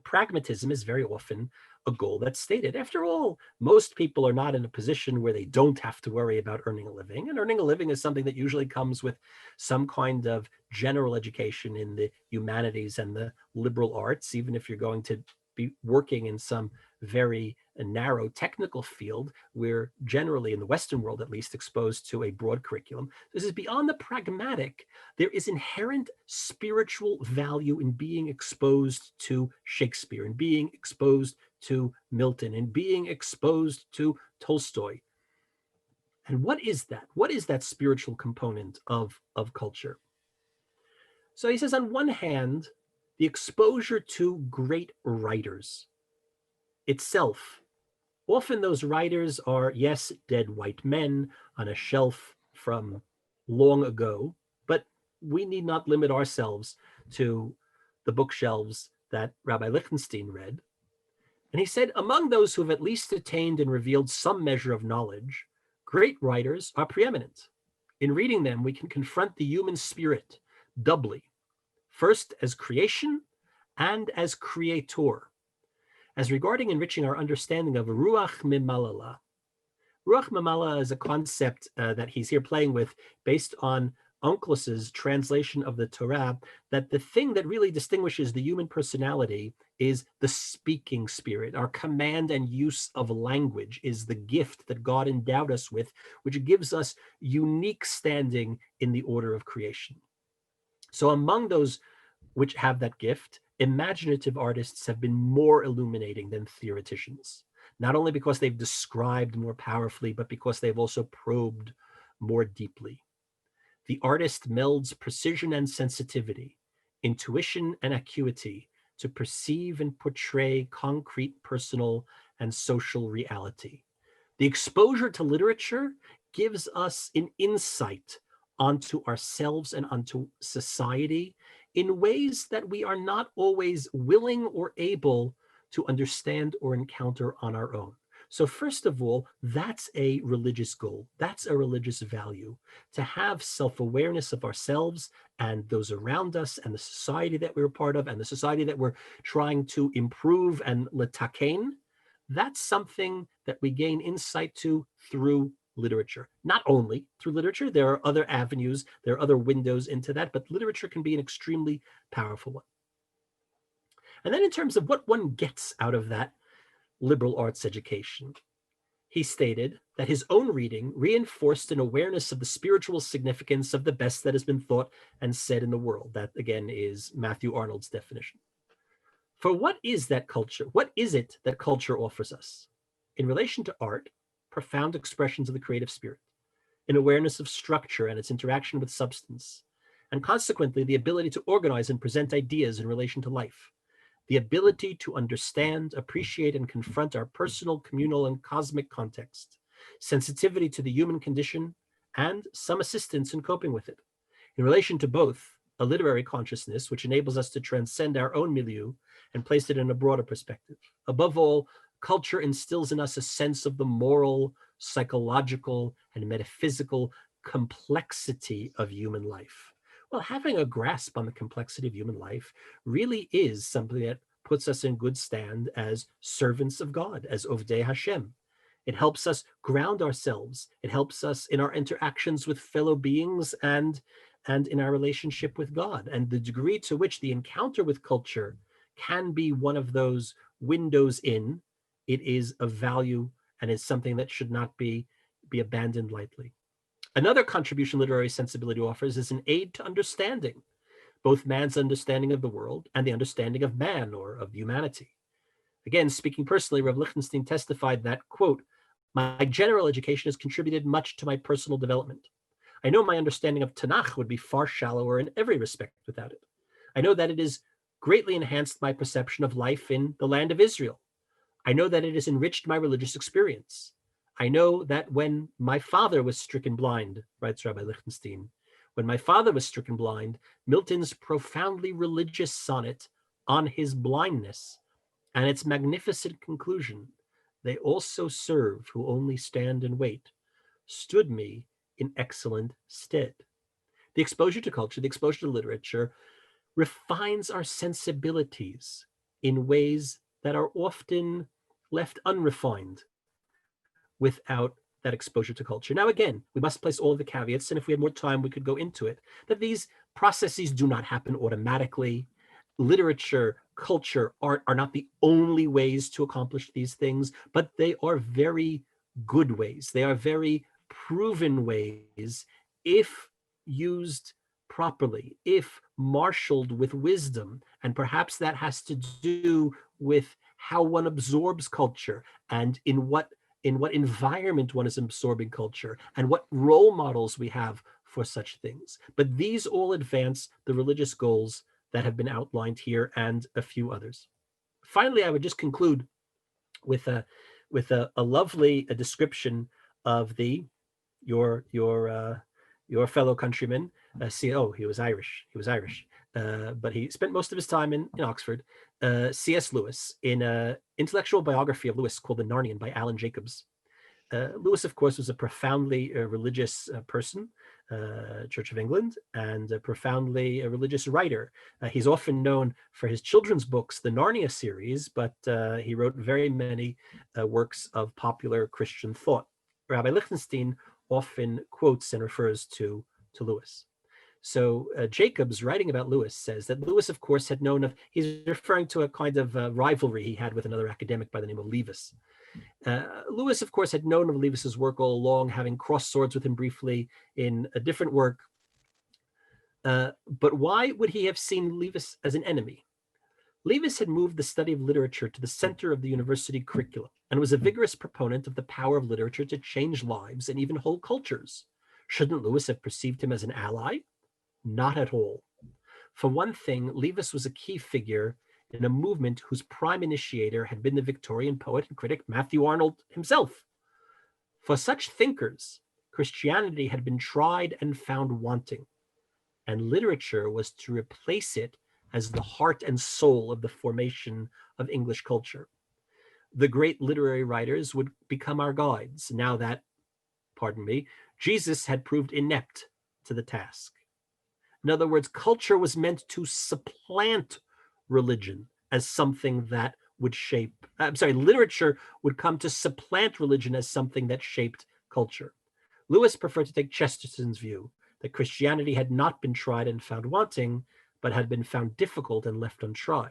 Speaker 5: Pragmatism is very often a goal that's stated. After all, most people are not in a position where they don't have to worry about earning a living. And earning a living is something that usually comes with some kind of general education in the humanities and the liberal arts, even if you're going to be working in some very narrow technical field. We're generally, in the Western world at least, exposed to a broad curriculum. This is beyond the pragmatic. There is inherent spiritual value in being exposed to Shakespeare, and being exposed to Milton, and being exposed to Tolstoy. And what is that? What is that spiritual component of culture? So he says, on one hand, the exposure to great writers itself. Often those writers are, yes, dead white men on a shelf from long ago, but we need not limit ourselves to the bookshelves that Rabbi Lichtenstein read. And he said, among those who have at least attained and revealed some measure of knowledge, great writers are preeminent. In reading them, we can confront the human spirit doubly, first as creation and as creator. As regarding enriching our understanding of Ruach Mimalala. Ruach Mimalala is a concept that he's here playing with based on Onkelus's translation of the Torah, that the thing that really distinguishes the human personality is the speaking spirit. Our command and use of language is the gift that God endowed us with, which gives us unique standing in the order of creation. So among those which have that gift, imaginative artists have been more illuminating than theoreticians, not only because they've described more powerfully, but because they've also probed more deeply. The artist melds precision and sensitivity, intuition and acuity to perceive and portray concrete personal and social reality. The exposure to literature gives us an insight onto ourselves and onto society in ways that we are not always willing or able to understand or encounter on our own. So first of all, that's a religious goal. That's a religious value, to have self-awareness of ourselves and those around us and the society that we're part of and the society that we're trying to improve and letakein. That's something that we gain insight to through literature. Not only through literature, there are other avenues, there are other windows into that, but literature can be an extremely powerful one. And then in terms of what one gets out of that liberal arts education, he stated that his own reading reinforced an awareness of the spiritual significance of the best that has been thought and said in the world. That, again, is Matthew Arnold's definition. For what is that culture? What is it that culture offers us? In relation to art, profound expressions of the creative spirit, an awareness of structure and its interaction with substance, and consequently the ability to organize and present ideas in relation to life, the ability to understand, appreciate, and confront our personal, communal, and cosmic context, sensitivity to the human condition, and some assistance in coping with it. In relation to both, a literary consciousness, which enables us to transcend our own milieu and place it in a broader perspective. Above all, culture instills in us a sense of the moral, psychological, and metaphysical complexity of human life. Well, having a grasp on the complexity of human life really is something that puts us in good stand as servants of God, as Ovdei Hashem. It helps us ground ourselves. It helps us in our interactions with fellow beings and in our relationship with God. And the degree to which the encounter with culture can be one of those windows in, it is of value and is something that should not be abandoned lightly. Another contribution literary sensibility offers is an aid to understanding, both man's understanding of the world and the understanding of man or of humanity. Again, speaking personally, Rav Lichtenstein testified that, quote, "My general education has contributed much to my personal development. I know my understanding of Tanakh would be far shallower in every respect without it. I know that it has greatly enhanced my perception of life in the land of Israel. I know that it has enriched my religious experience. I know that when my father was stricken blind," writes Rabbi Lichtenstein, "when my father was stricken blind, Milton's profoundly religious sonnet on his blindness and its magnificent conclusion, 'They also serve who only stand and wait,' stood me in excellent stead." The exposure to culture, the exposure to literature refines our sensibilities in ways that are often left unrefined without that exposure to culture. Now, again, we must place all of the caveats, and if we had more time, we could go into it, that these processes do not happen automatically. Literature culture, art are not the only ways to accomplish these things, but they are very good ways. They are very proven ways if used properly, if marshaled with wisdom. And perhaps that has to do with how one absorbs culture and in what environment one is absorbing culture and what role models we have for such things. But these all advance the religious goals that have been outlined here and a few others. Finally, I would just conclude with a lovely description of your fellow countryman. He was Irish. But he spent most of his time in Oxford. C.S. Lewis, in an intellectual biography of Lewis called The Narnian by Alan Jacobs. Lewis, of course, was a profoundly religious person, Church of England, and a profoundly religious writer. He's often known for his children's books, the Narnia series, but he wrote very many works of popular Christian thought. Rabbi Lichtenstein often quotes and refers to Lewis. So Jacobs, writing about Lewis, says that Lewis, of course, had known of, he's referring to a kind of rivalry he had with another academic by the name of Leavis. Lewis, of course, had known of Leavis's work all along, having crossed swords with him briefly in a different work. But why would he have seen Leavis as an enemy? Leavis had moved the study of literature to the center of the university curriculum and was a vigorous proponent of the power of literature to change lives and even whole cultures. Shouldn't Lewis have perceived him as an ally? Not at all. For one thing, Leavis was a key figure in a movement whose prime initiator had been the Victorian poet and critic Matthew Arnold himself. For such thinkers, Christianity had been tried and found wanting, and literature was to replace it as the heart and soul of the formation of English culture. The great literary writers would become our guides, now that, pardon me, Jesus had proved inept to the task. In other words, culture was meant to supplant religion as something that would shape, literature would come to supplant religion as something that shaped culture. Lewis preferred to take Chesterton's view that Christianity had not been tried and found wanting, but had been found difficult and left untried.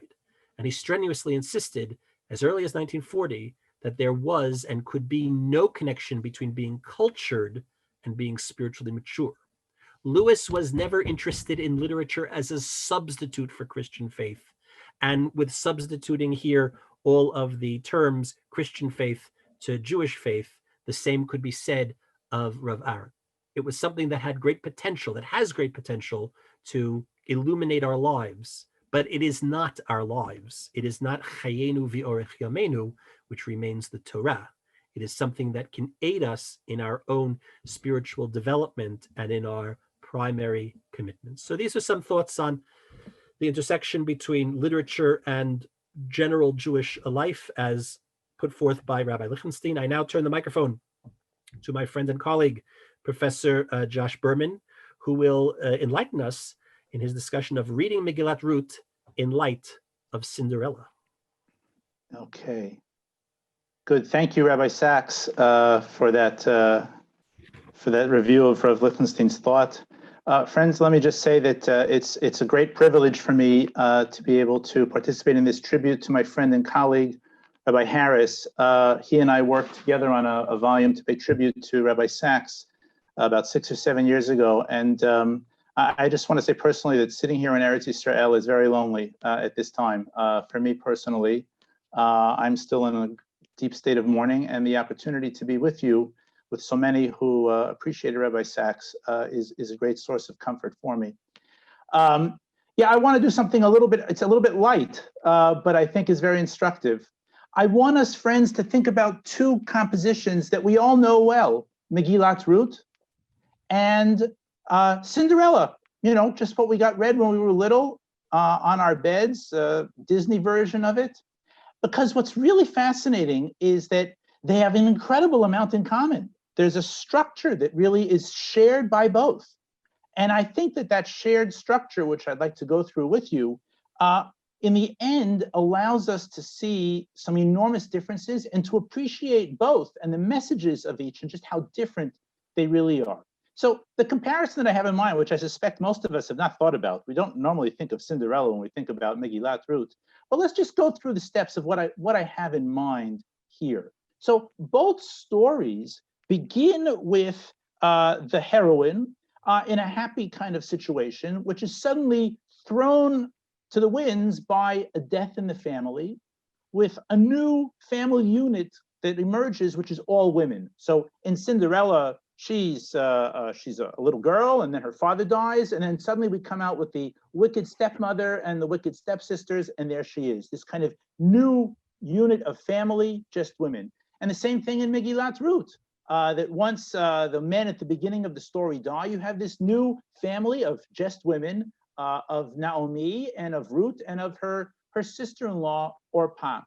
Speaker 5: And he strenuously insisted, as early as 1940, that there was and could be no connection between being cultured and being spiritually mature. Lewis was never interested in literature as a substitute for Christian faith. And with substituting here all of the terms Christian faith to Jewish faith, the same could be said of Rav Aaron. It was something that had great potential, that has great potential to illuminate our lives, but it is not our lives. It is not Chayenu v'orech yamenu, which remains the Torah. It is something that can aid us in our own spiritual development and in our primary commitments. So these are some thoughts on the intersection between literature and general Jewish life as put forth by Rabbi Lichtenstein. I now turn the microphone to my friend and colleague, Professor Josh Berman, who will enlighten us in his discussion of reading Megillat Ruth in light of Cinderella.
Speaker 6: Okay, good. Thank you, Rabbi Sachs, for that review of Rav Lichtenstein's thought. Friends, let me just say that it's a great privilege for me to be able to participate in this tribute to my friend and colleague, Rabbi Harris. He and I worked together on a volume to pay tribute to Rabbi Sachs about 6 or 7 years ago. And I just want to say personally that sitting here in Eretz Yisrael is very lonely at this time. For me personally, I'm still in a deep state of mourning, and the opportunity to be with you, with so many who appreciated Rabbi Sachs, is a great source of comfort for me. Yeah, I want to do something it's a little bit light, but I think is very instructive. I want us, friends, to think about two compositions that we all know well, Megillat Ruth and Cinderella, just what we got read when we were little on our beds, Disney version of it. Because what's really fascinating is that they have an incredible amount in common. There's a structure that really is shared by both. And I think that shared structure, which I'd like to go through with you, in the end allows us to see some enormous differences and to appreciate both and the messages of each and just how different they really are. So the comparison that I have in mind, which I suspect most of us have not thought about, we don't normally think of Cinderella when we think about Megillat Ruth, but let's just go through the steps of what I have in mind here. So both stories begin with the heroine in a happy kind of situation, which is suddenly thrown to the winds by a death in the family, with a new family unit that emerges, which is all women. So in Cinderella, she's a little girl, and then her father dies, and then suddenly we come out with the wicked stepmother and the wicked stepsisters, and there she is, this kind of new unit of family, just women. And the same thing in Megillat Ruth, that once the men at the beginning of the story die, you have this new family of just women, of Naomi and of Ruth and of her sister-in-law, Orpah.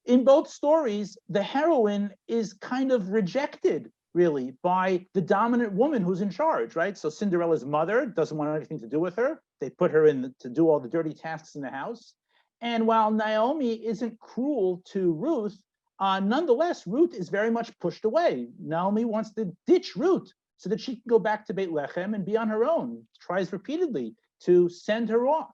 Speaker 6: In both stories, the heroine is kind of rejected, really, by the dominant woman who's in charge, right? So Cinderella's mother doesn't want anything to do with her. They put her in to do all the dirty tasks in the house. And while Naomi isn't cruel to Ruth, nonetheless, Ruth is very much pushed away. Naomi wants to ditch Ruth so that she can go back to Beit Lechem and be on her own, tries repeatedly to send her off.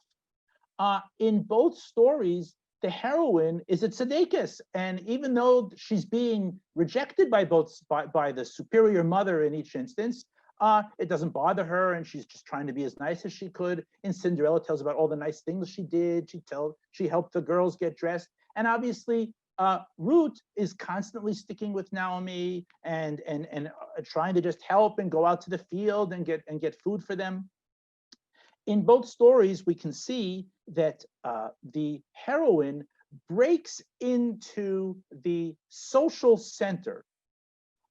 Speaker 6: In both stories, the heroine is a tzedekis, and even though she's being rejected by the superior mother in each instance, it doesn't bother her, and she's just trying to be as nice as she could. In Cinderella, tells about all the nice things she did. She helped the girls get dressed, and obviously Ruth is constantly sticking with Naomi and trying to just help and go out to the field and get food for them. In both stories, we can see that the heroine breaks into the social center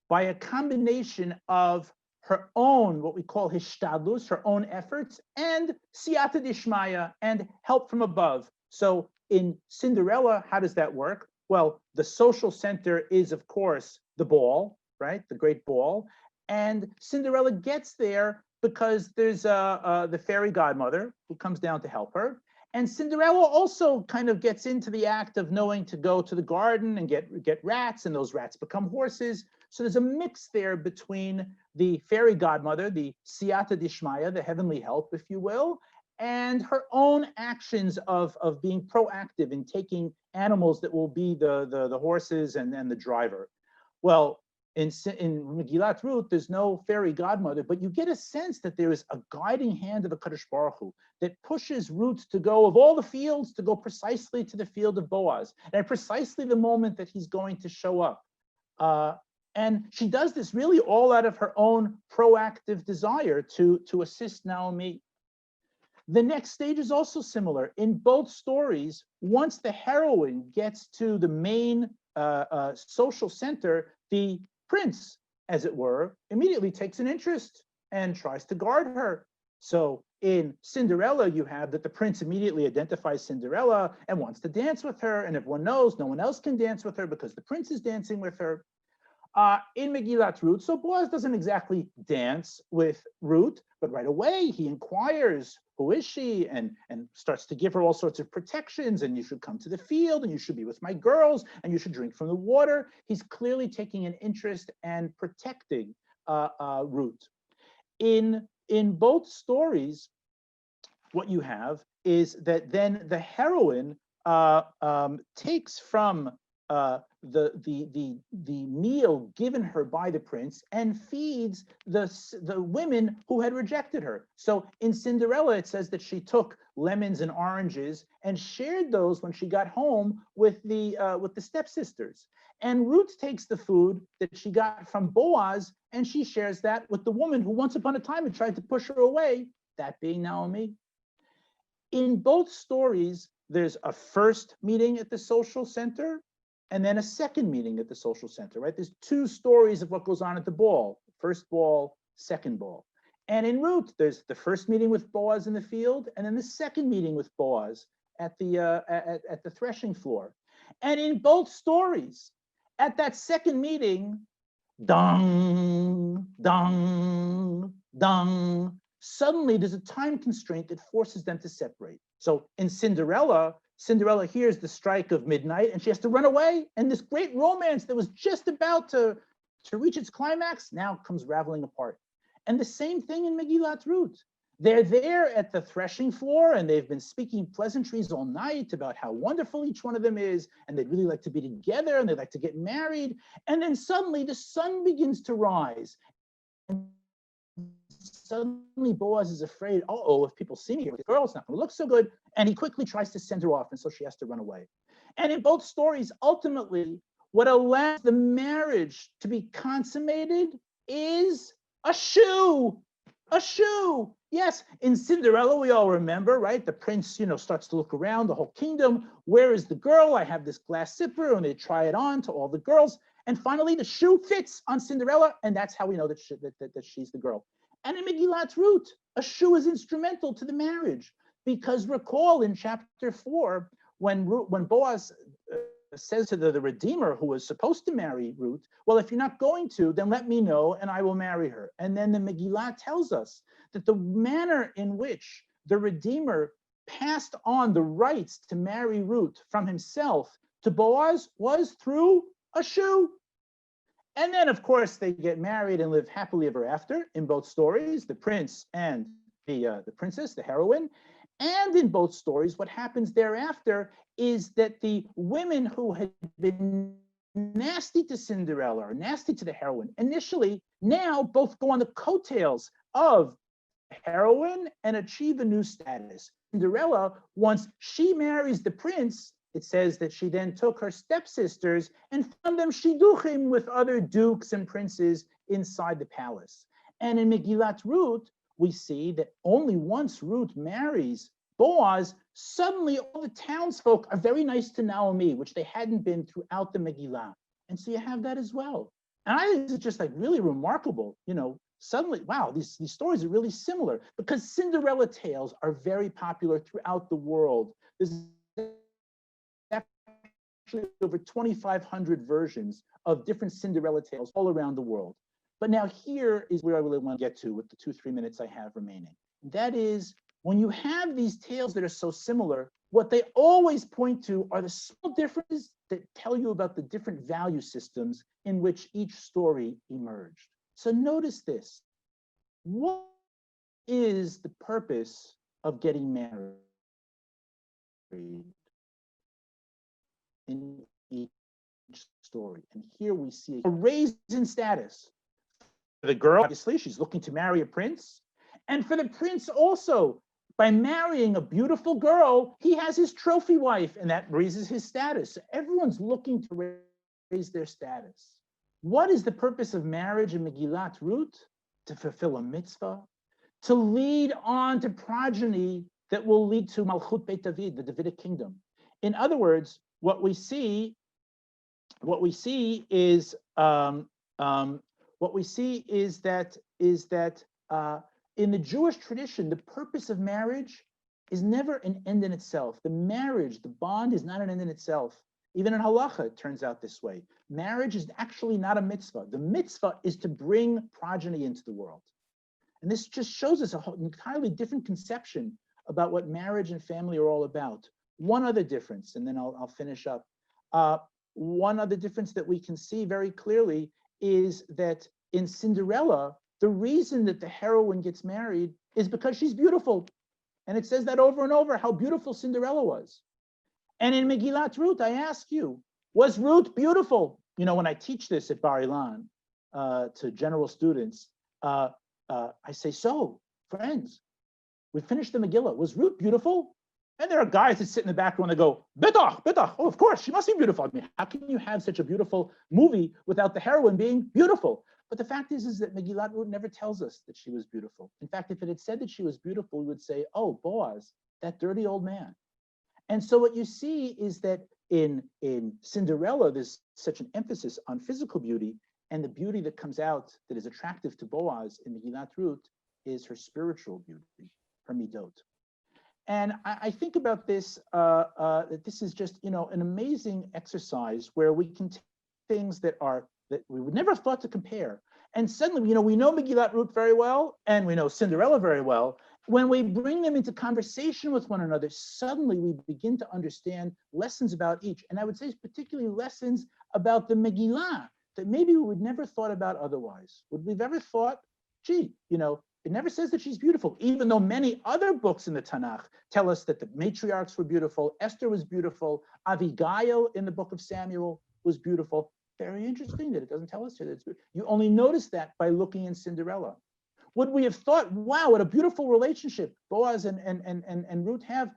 Speaker 6: by a combination of her own, what we call hishtadlus, her own efforts, and siyata dishmaya, and help from above. So in Cinderella, how does that work? Well, the social center is, of course, the ball, right? The great ball. And Cinderella gets there because there's the fairy godmother who comes down to help her. And Cinderella also kind of gets into the act of knowing to go to the garden and get rats, and those rats become horses. So there's a mix there between the fairy godmother, the siyata dishmaya, the heavenly help, if you will, and her own actions of being proactive in taking animals that will be the horses and the driver. Well, in Megillat Ruth, there's no fairy godmother, but you get a sense that there is a guiding hand of the Kadosh Baruch Hu that pushes Ruth to go, of all the fields, to go precisely to the field of Boaz, and at precisely the moment that he's going to show up. And she does this really all out of her own proactive desire to assist Naomi. The next stage is also similar. In both stories, once the heroine gets to the main social center, the prince, as it were, immediately takes an interest and tries to guard her. So in Cinderella, you have that the prince immediately identifies Cinderella and wants to dance with her, and everyone knows no one else can dance with her because the prince is dancing with her. In Megillat Ruth, so Boaz doesn't exactly dance with Ruth, but right away he inquires, who is she, and starts to give her all sorts of protections, and you should come to the field, and you should be with my girls, and you should drink from the water. He's clearly taking an interest and protecting Ruth. In both stories, what you have is that then the heroine takes from the meal given her by the prince and feeds the women who had rejected her. So in Cinderella, it says that she took lemons and oranges and shared those when she got home with the stepsisters. And Ruth takes the food that she got from Boaz and she shares that with the woman who once upon a time had tried to push her away, that being Naomi. In both stories, there's a first meeting at the social center and then a second meeting at the social center, right? There's two stories of what goes on at the ball, first ball, second ball. And in Ruth, there's the first meeting with Boaz in the field, and then the second meeting with Boaz at the threshing floor. And in both stories, at that second meeting, dong, dong, dong, suddenly there's a time constraint that forces them to separate. So in Cinderella hears the strike of midnight and she has to run away. And this great romance that was just about to reach its climax now comes raveling apart. And the same thing in Megillat Ruth. They're there at the threshing floor and they've been speaking pleasantries all night about how wonderful each one of them is, and they'd really like to be together and they'd like to get married. And then suddenly the sun begins to rise. And suddenly Boaz is afraid, uh-oh, if people see me here with the girl, it's not going to look so good. And he quickly tries to send her off, and so she has to run away. And in both stories, ultimately, what allows the marriage to be consummated is a shoe. A shoe. Yes, in Cinderella, we all remember, right? The prince, starts to look around the whole kingdom. Where is the girl? I have this glass slipper, and they try it on to all the girls. And finally, the shoe fits on Cinderella, and that's how we know that she's the girl. And in Megillat Ruth, a shoe is instrumental to the marriage, because recall in chapter 4, when Boaz says to the Redeemer, who was supposed to marry Ruth, well, if you're not going to, then let me know and I will marry her. And then the Megillah tells us that the manner in which the Redeemer passed on the rights to marry Ruth from himself to Boaz was through a shoe. And then, of course, they get married and live happily ever after in both stories, the prince and the princess, the heroine. And in both stories, what happens thereafter is that the women who had been nasty to Cinderella or nasty to the heroine initially now both go on the coattails of the heroine and achieve a new status. Cinderella, once she marries the prince, it says that she then took her stepsisters and found them shidduchim with other dukes and princes inside the palace. And in Megillat Ruth, we see that only once Ruth marries Boaz, suddenly all the townsfolk are very nice to Naomi, which they hadn't been throughout the Megillah. And so you have that as well. And I think it's just like really remarkable, suddenly, wow, these stories are really similar, because Cinderella tales are very popular throughout the world. There's actually over 2,500 versions of different Cinderella tales all around the world. But now here is where I really want to get to with the 2-3 minutes I have remaining. That is, when you have these tales that are so similar, what they always point to are the small differences that tell you about the different value systems in which each story emerged. So notice this. What is the purpose of getting married in each story? And here we see a raise in status. For the girl, obviously, she's looking to marry a prince. And for the prince also, by marrying a beautiful girl, he has his trophy wife, and that raises his status. So everyone's looking to raise their status. What is the purpose of marriage in Megillat Ruth? To fulfill a mitzvah, to lead on to progeny that will lead to Malchut Beit David, the Davidic kingdom. In other words, what we see is that in the Jewish tradition, the purpose of marriage is never an end in itself. The marriage, the bond, is not an end in itself. Even in halacha, it turns out this way. Marriage is actually not a mitzvah. The mitzvah is to bring progeny into the world. And this just shows us an entirely different conception about what marriage and family are all about. One other difference, and then I'll finish up. One other difference that we can see very clearly is that in Cinderella, the reason that the heroine gets married is because she's beautiful. And it says that over and over, how beautiful Cinderella was. And in Megillat Ruth, I ask you, was Ruth beautiful? When I teach this at Bar Ilan to general students, I say, so, friends, we finished the Megillah. Was Ruth beautiful? And there are guys that sit in the back row and they go, Betach, Betach. Oh, of course, she must be beautiful. I mean, how can you have such a beautiful movie without the heroine being beautiful? But the fact is that Megillat Ruth never tells us that she was beautiful. In fact, if it had said that she was beautiful, we would say, oh, Boaz, that dirty old man. And so what you see is that in Cinderella, there's such an emphasis on physical beauty, and the beauty that comes out that is attractive to Boaz in Megillat Ruth is her spiritual beauty, her midot. And I think about this, that this is just, an amazing exercise where we can take things that we would never have thought to compare. And suddenly, we know Megillat Ruth very well, and we know Cinderella very well. When we bring them into conversation with one another, suddenly we begin to understand lessons about each. And I would say particularly lessons about the Megillah that maybe we would never thought about otherwise. Would we've ever thought gee, it never says that she's beautiful, even though many other books in the Tanakh tell us that the matriarchs were beautiful, Esther was beautiful, Abigail in the book of Samuel was beautiful. Very interesting that it doesn't tell us that it's beautiful. You only notice that by looking in Cinderella. Would we have thought, wow, what a beautiful relationship Boaz and Ruth have,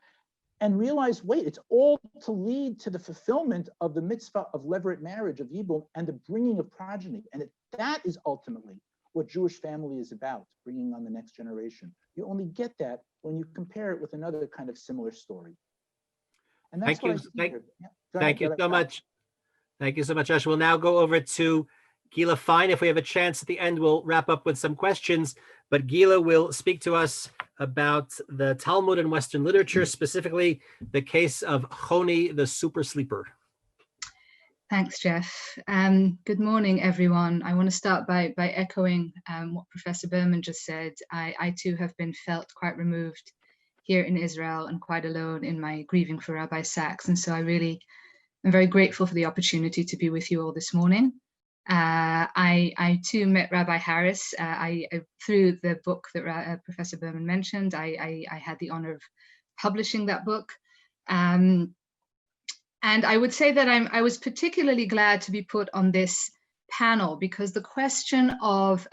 Speaker 6: and realize, wait, it's all to lead to the fulfillment of the mitzvah of levirate marriage, of Yibum, and the bringing of progeny. And that is ultimately what Jewish family is about, bringing on the next generation. You only get that when you compare it with another kind of similar story. And that's
Speaker 5: Thank
Speaker 6: what
Speaker 5: you.
Speaker 6: I see here. Yeah,
Speaker 5: Thank you so much. Thank you so much, Josh. We'll now go over to Gila Fine. If we have a chance at the end, we'll wrap up with some questions. But Gila will speak to us about the Talmud and Western literature, specifically the case of Choni, the super sleeper.
Speaker 7: Thanks, Jeff. Good morning, everyone. I want to start by echoing what Professor Berman just said. I too have been felt quite removed here in Israel and quite alone in my grieving for Rabbi Sacks. And so I really am very grateful for the opportunity to be with you all this morning. I too met Rabbi Harris through the book that Professor Berman mentioned. I had the honor of publishing that book. And I would say that I was particularly glad to be put on this panel because the question of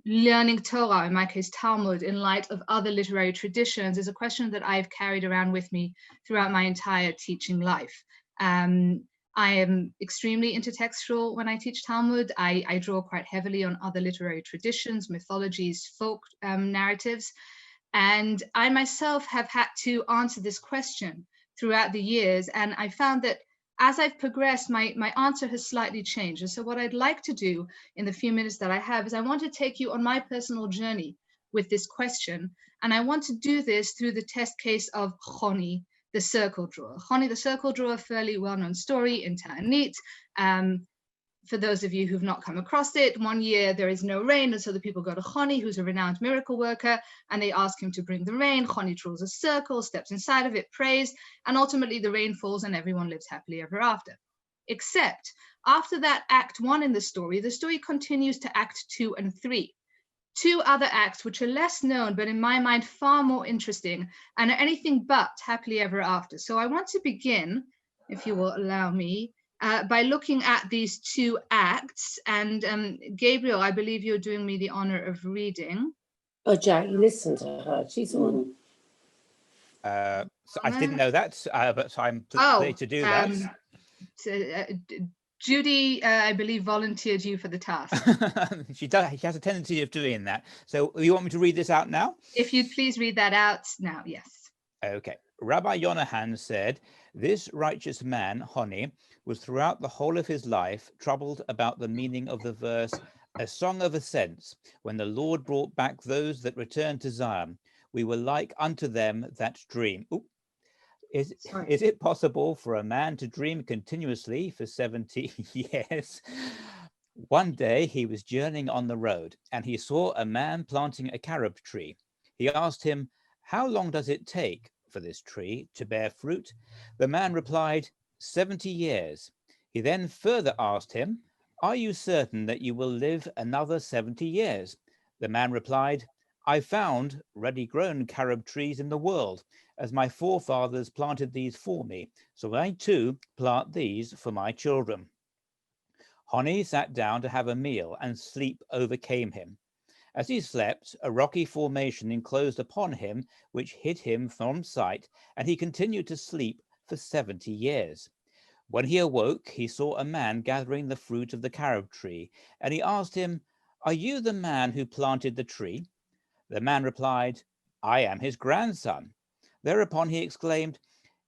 Speaker 7: learning Torah, in my case Talmud, in light of other literary traditions is a question that I've carried around with me throughout my entire teaching life. I am extremely intertextual when I teach Talmud. I draw quite heavily on other literary traditions, mythologies, folk narratives. And I myself have had to answer this question throughout the years. And I found that as I've progressed, my answer has slightly changed. And so what I'd like to do in the few minutes that I have is I want to take you on my personal journey with this question. And I want to do this through the test case of Choni, the circle drawer. Choni, the circle drawer, fairly well-known story in Ta'anit. For those of you who've not come across it, one year there is no rain, and so the people go to Choni, who's a renowned miracle worker, and they ask him to bring the rain. Choni draws a circle, steps inside of it, prays, and ultimately the rain falls and everyone lives happily ever after. Except after that act 1 in the story continues to act 2 and 3. 2 other acts which are less known, but in my mind far more interesting, and are anything but happily ever after. So I want to begin, if you will allow me, by looking at these 2 acts. And Gabriel, I believe you're doing me the honor of reading.
Speaker 8: Oh, Jack, you listen to her. She's on.
Speaker 2: So I didn't know that, but I'm pleased to do that.
Speaker 7: Judy, I believe, volunteered you for the task.
Speaker 2: She has a tendency of doing that. So you want me to read this out now?
Speaker 7: If you'd please read that out now, yes.
Speaker 2: Okay. Rabbi Yonahan said, this righteous man, Choni, was throughout the whole of his life troubled about the meaning of the verse, a song of ascents, when the Lord brought back those that returned to Zion. We were like unto them that dream. Ooh. Is it possible for a man to dream continuously for 70 years? One day he was journeying on the road and he saw a man planting a carob tree. He asked him, how long does it take for this tree to bear fruit? The man replied, 70 years. He then further asked him, are you certain that you will live another 70 years? The man replied, I found ready-grown carob trees in the world, as my forefathers planted these for me, so I too plant these for my children. Choni sat down to have a meal, and sleep overcame him. As he slept, a rocky formation enclosed upon him, which hid him from sight, and he continued to sleep for 70 years. When he awoke, he saw a man gathering the fruit of the carob tree, and he asked him, are you the man who planted the tree? The man replied, I am his grandson. Thereupon he exclaimed,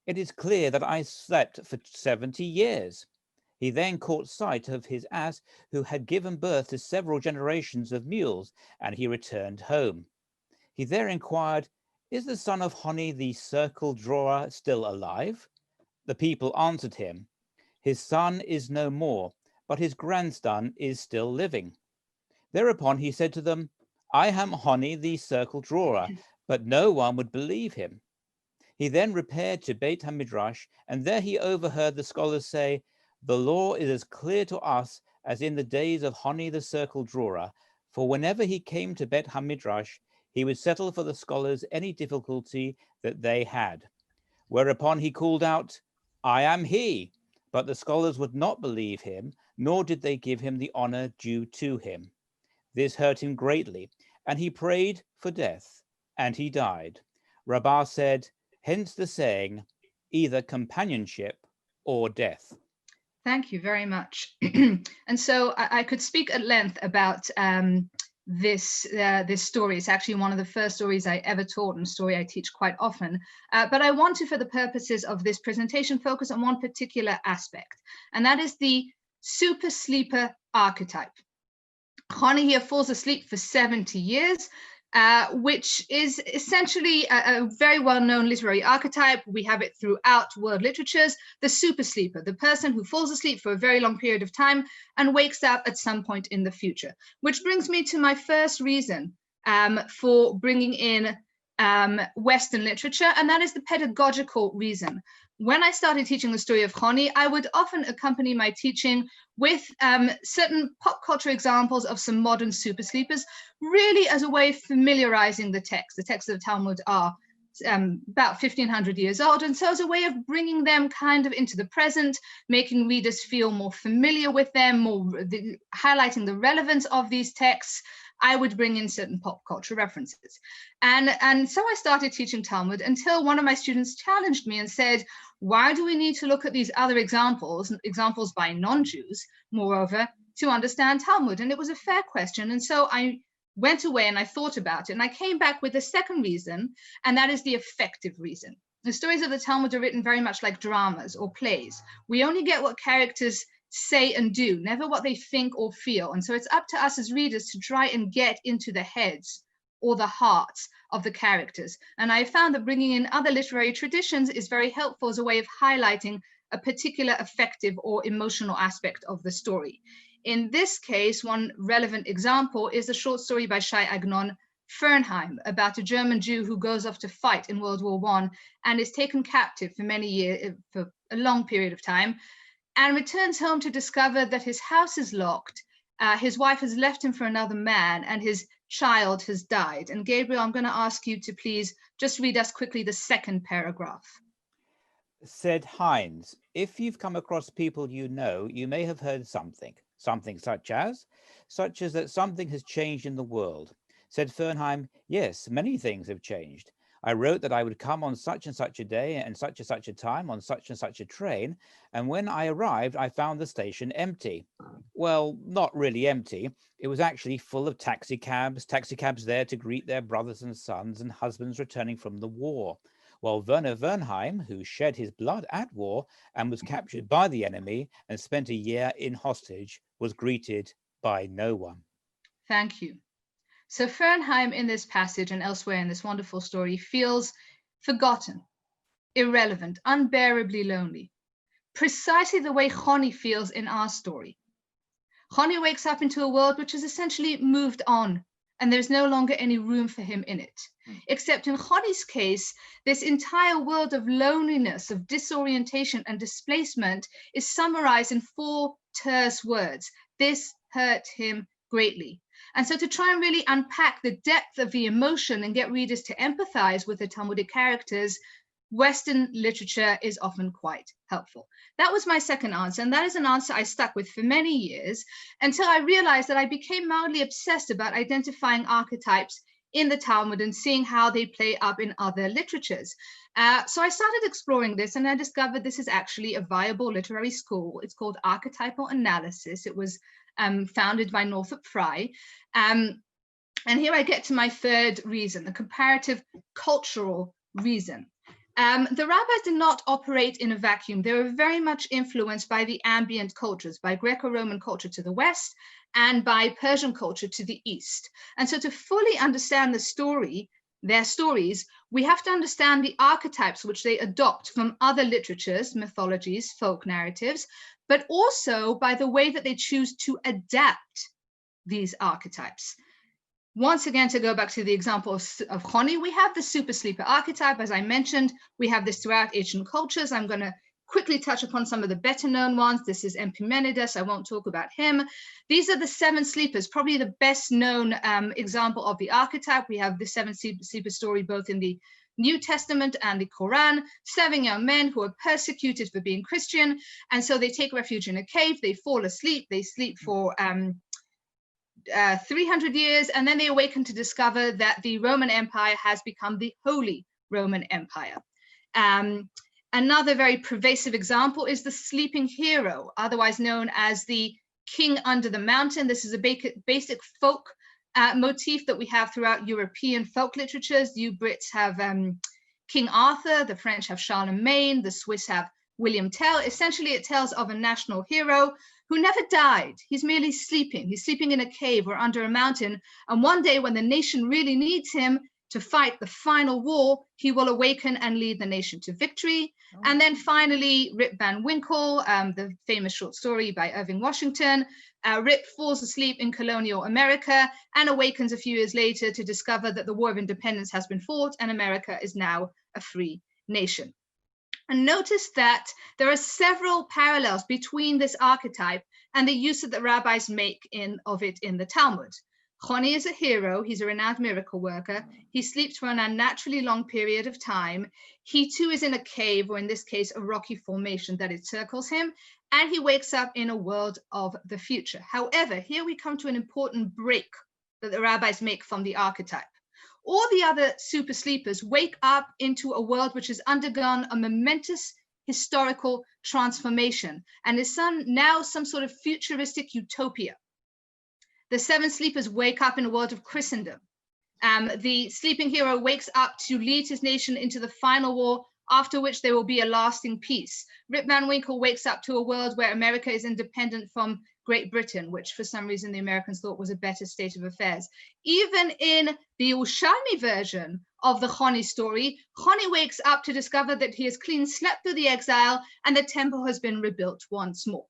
Speaker 2: it is clear that I slept for 70 years. He then caught sight of his ass, who had given birth to several generations of mules, and he returned home. He there inquired, is the son of Choni the circle drawer still alive? The people answered him, his son is no more, but his grandson is still living. Thereupon he said to them, I am Choni the circle drawer, but no one would believe him. He then repaired to Beit HaMidrash, and there he overheard the scholars say, the law is as clear to us as in the days of Choni the circle drawer, For whenever he came to Bet HaMidrash, he would settle for the scholars any difficulty that they had. Whereupon he called out, "I am he." But the scholars would not believe him, nor did they give him the honor due to him. This hurt him greatly, and he prayed for death, and he died. Rabbah said, hence the saying, either companionship or death.
Speaker 7: Thank you very much. And so I could speak at length about this story. It's actually one of the first stories I ever taught, and a story I teach quite often. But I want to, for the purposes of this presentation, focus on one particular aspect, and that is the super sleeper archetype. Choni here falls asleep for 70 years, which is essentially a very well-known literary archetype. We have it throughout world literatures. The super sleeper, the person who falls asleep for a very long period of time and wakes up at some point in the future. Which brings me to my first reason for bringing in Western literature, and that is the pedagogical reason. When I started teaching the story of Choni, I would often accompany my teaching with certain pop culture examples of some modern super sleepers, really as a way of familiarizing the text. The texts of the Talmud are about 1500 years old, and so as a way of bringing them kind of into the present, making readers feel more familiar with them, highlighting the relevance of these texts, I would bring in certain pop culture references. And so I started teaching Talmud until one of my students challenged me and said, why do we need to look at these other examples by non-Jews, moreover, to understand Talmud? And it was a fair question. And so I went away and I thought about it, and I came back with a second reason, and that is the effective reason. The stories of the Talmud are written very much like dramas or plays. We only get what characters say and do, never what they think or feel. And so it's up to us as readers to try and get into the heads or the hearts of the characters. And I found that bringing in other literary traditions is very helpful as a way of highlighting a particular affective or emotional aspect of the story. In this case, one relevant example is a short story by Shai Agnon, Fernheim, about a German Jew who goes off to fight in World War I and is taken captive for many years, for a long period of time, and returns home to discover that his house is locked, his wife has left him for another man, and his child has died. And Gabriel, I'm going to ask you to please just read us quickly the second paragraph.
Speaker 2: Said Heinz, if you've come across people you know, you may have heard something such as that something has changed in the world. Said Fernheim, yes, many things have changed. I wrote that I would come on such and such a day and such a time on such and such a train, and when I arrived, I found the station empty. Well, not really empty. It was actually full of taxicabs there to greet their brothers and sons and husbands returning from the war, while Werner Wernheim, who shed his blood at war and was captured by the enemy and spent a year in hostage, was greeted by no one.
Speaker 7: Thank you. So Fernheim in this passage and elsewhere in this wonderful story feels forgotten, irrelevant, unbearably lonely, precisely the way Choni feels in our story. Choni wakes up into a world which has essentially moved on, and there's no longer any room for him in it. Except in Choni's case, this entire world of loneliness, of disorientation and displacement is summarized in 4 terse words. This hurt him greatly. And so to try and really unpack the depth of the emotion and get readers to empathize with the Talmudic characters, Western literature is often quite helpful. That was my second answer, and that is an answer I stuck with for many years until I realized that I became mildly obsessed about identifying archetypes in the Talmud and seeing how they play up in other literatures. So I started exploring this, and I discovered this is actually a viable literary school. It's called archetypal analysis. It was founded by Northrop Frye. And here I get to my third reason, the comparative cultural reason. The rabbis did not operate in a vacuum. They were very much influenced by the ambient cultures, by Greco-Roman culture to the west and by Persian culture to the east. And so to fully understand their stories, we have to understand the archetypes which they adopt from other literatures, mythologies, folk narratives, but also by the way that they choose to adapt these archetypes. Once again, to go back to the example of Choni, we have the super sleeper archetype. As I mentioned, we have this throughout ancient cultures. I'm going to quickly touch upon some of the better known ones. This is Epimenides. I won't talk about him. These are the seven sleepers, probably the best known example of the archetype. We have the seven sleeper story both in the New Testament and the Quran, 7 young men who are persecuted for being Christian. And so they take refuge in a cave, they fall asleep, they sleep for 300 years, and then they awaken to discover that the Roman Empire has become the Holy Roman Empire. Another very pervasive example is the sleeping hero, otherwise known as the king under the mountain. This is a basic folk motif that we have throughout European folk literatures. You Brits have King Arthur, the French have Charlemagne, the Swiss have William Tell. Essentially, it tells of a national hero who never died. He's merely sleeping. He's sleeping in a cave or under a mountain. And one day when the nation really needs him to fight the final war, he will awaken and lead the nation to victory. Oh. And then finally, Rip Van Winkle, the famous short story by Irving Washington. Rip falls asleep in colonial America and awakens a few years later to discover that the War of Independence has been fought and America is now a free nation. And notice that there are several parallels between this archetype and the use that the rabbis make of it in the Talmud. Choni is a hero. He's a renowned miracle worker. He sleeps for an unnaturally long period of time. He too is in a cave, or in this case, a rocky formation that encircles him, and he wakes up in a world of the future. However, here we come to an important break that the rabbis make from the archetype. All the other super sleepers wake up into a world which has undergone a momentous historical transformation and is now some sort of futuristic utopia. The seven sleepers wake up in a world of Christendom. The sleeping hero wakes up to lead his nation into the final war, after which there will be a lasting peace. Rip Van Winkle wakes up to a world where America is independent from Great Britain, which for some reason the Americans thought was a better state of affairs. Even in the Yerushalmi version of the Choni story, Choni wakes up to discover that he has clean slept through the exile and the temple has been rebuilt once more.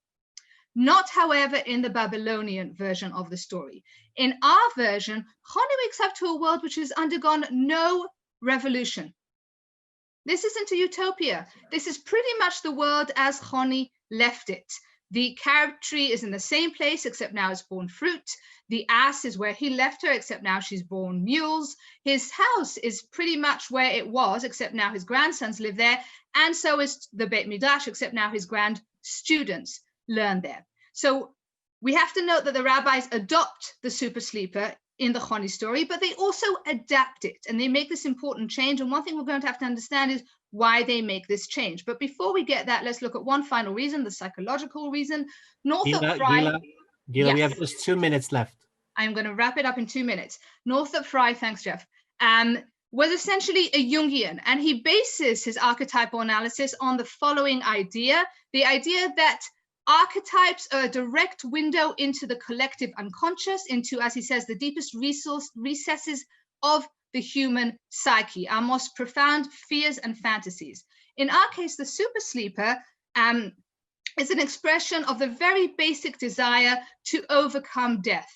Speaker 7: Not, however, in the Babylonian version of the story. In our version, Choni wakes up to a world which has undergone no revolution. This isn't a utopia. This is pretty much the world as Choni left it. The carob tree is in the same place, except now it's borne fruit. The ass is where he left her, except now she's borne mules. His house is pretty much where it was, except now his grandsons live there. And so is the Beit Midrash, except now his grand students learn there. So we have to note that the rabbis adopt the super sleeper in the Choni story, but they also adapt it and they make this important change. And one thing we're going to have to understand is why they make this change. But before we get that, let's look at one final reason, the psychological reason. Northrop Frye.
Speaker 5: Gila, yes. We have just 2 minutes left.
Speaker 7: I'm going to wrap it up in 2 minutes. Northrop Frye, thanks, Jeff, was essentially a Jungian, and he bases his archetypal analysis on the following idea, the idea that archetypes are a direct window into the collective unconscious, into, as he says, the deepest recesses of the human psyche, our most profound fears and fantasies. In our case, the super sleeper is an expression of the very basic desire to overcome death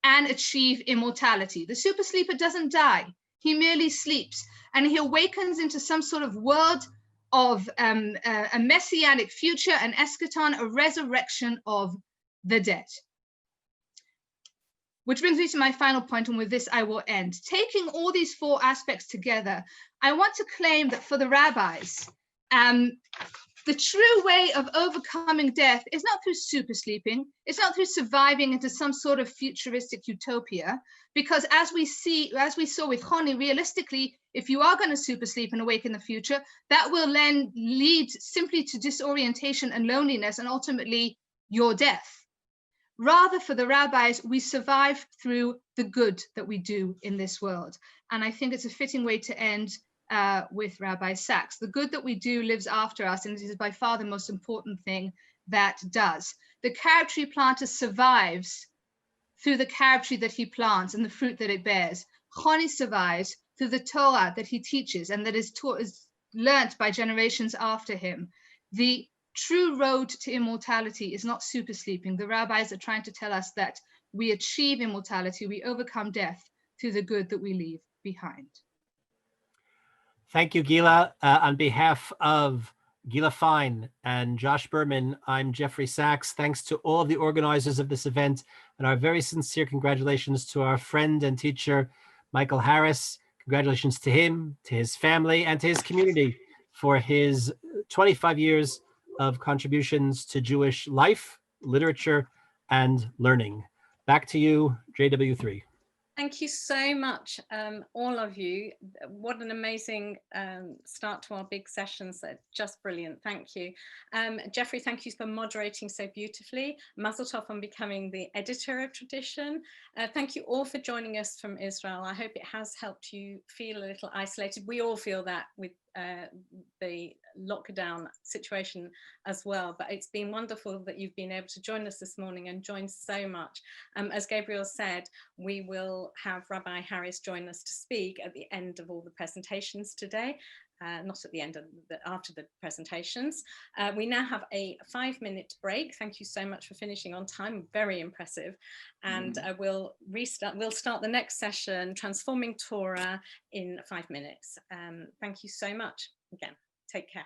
Speaker 7: and achieve immortality. The super sleeper doesn't die. He merely sleeps, and he awakens into some sort of world of a messianic future, an eschaton, a resurrection of the dead. Which brings me to my final point, and with this I will end. Taking all these four aspects together, I want to claim that for the rabbis, the true way of overcoming death is not through super sleeping, it's not through surviving into some sort of futuristic utopia, because as we saw with Choni, realistically, if you are going to super sleep and awake in the future, that will then lead simply to disorientation and loneliness and ultimately your death. Rather, for the rabbis, we survive through the good that we do in this world. And I think it's a fitting way to end with Rabbi Sacks. The good that we do lives after us, and it is by far the most important thing that does. The carob tree planter survives through the carob tree that he plants and the fruit that it bears. Choni survives through the Torah that he teaches and that is learnt by generations after him. The true road to immortality is not super sleeping. The rabbis are trying to tell us that we achieve immortality, we overcome death through the good that we leave behind.
Speaker 5: Thank you, Gila. On behalf of Gila Fine, and Josh Berman. I'm Jeffrey Sachs. Thanks to all of the organizers of this event, and our very sincere congratulations to our friend and teacher, Michael Harris. Congratulations to him, to his family, and to his community for his 25 years of contributions to Jewish life, literature, and learning. Back to you, JW3.
Speaker 4: Thank you so much, all of you. What an amazing start to our big sessions. They're just brilliant. Thank you. Jeffrey, thank you for moderating so beautifully. Mazel tov on becoming the editor of Tradition. Thank you all for joining us from Israel. I hope it has helped you feel a little isolated. We all feel that with the lockdown situation as well, but it's been wonderful that you've been able to join us this morning and join so much. As Gabriel said, we will have Rabbi Harris join us to speak at the end of all the presentations today, not at the end of after the presentations. We now have a 5-minute break. Thank you so much for finishing on time, very impressive. And we'll start the next session, Transforming Torah, in 5 minutes. Thank you so much again. Take care.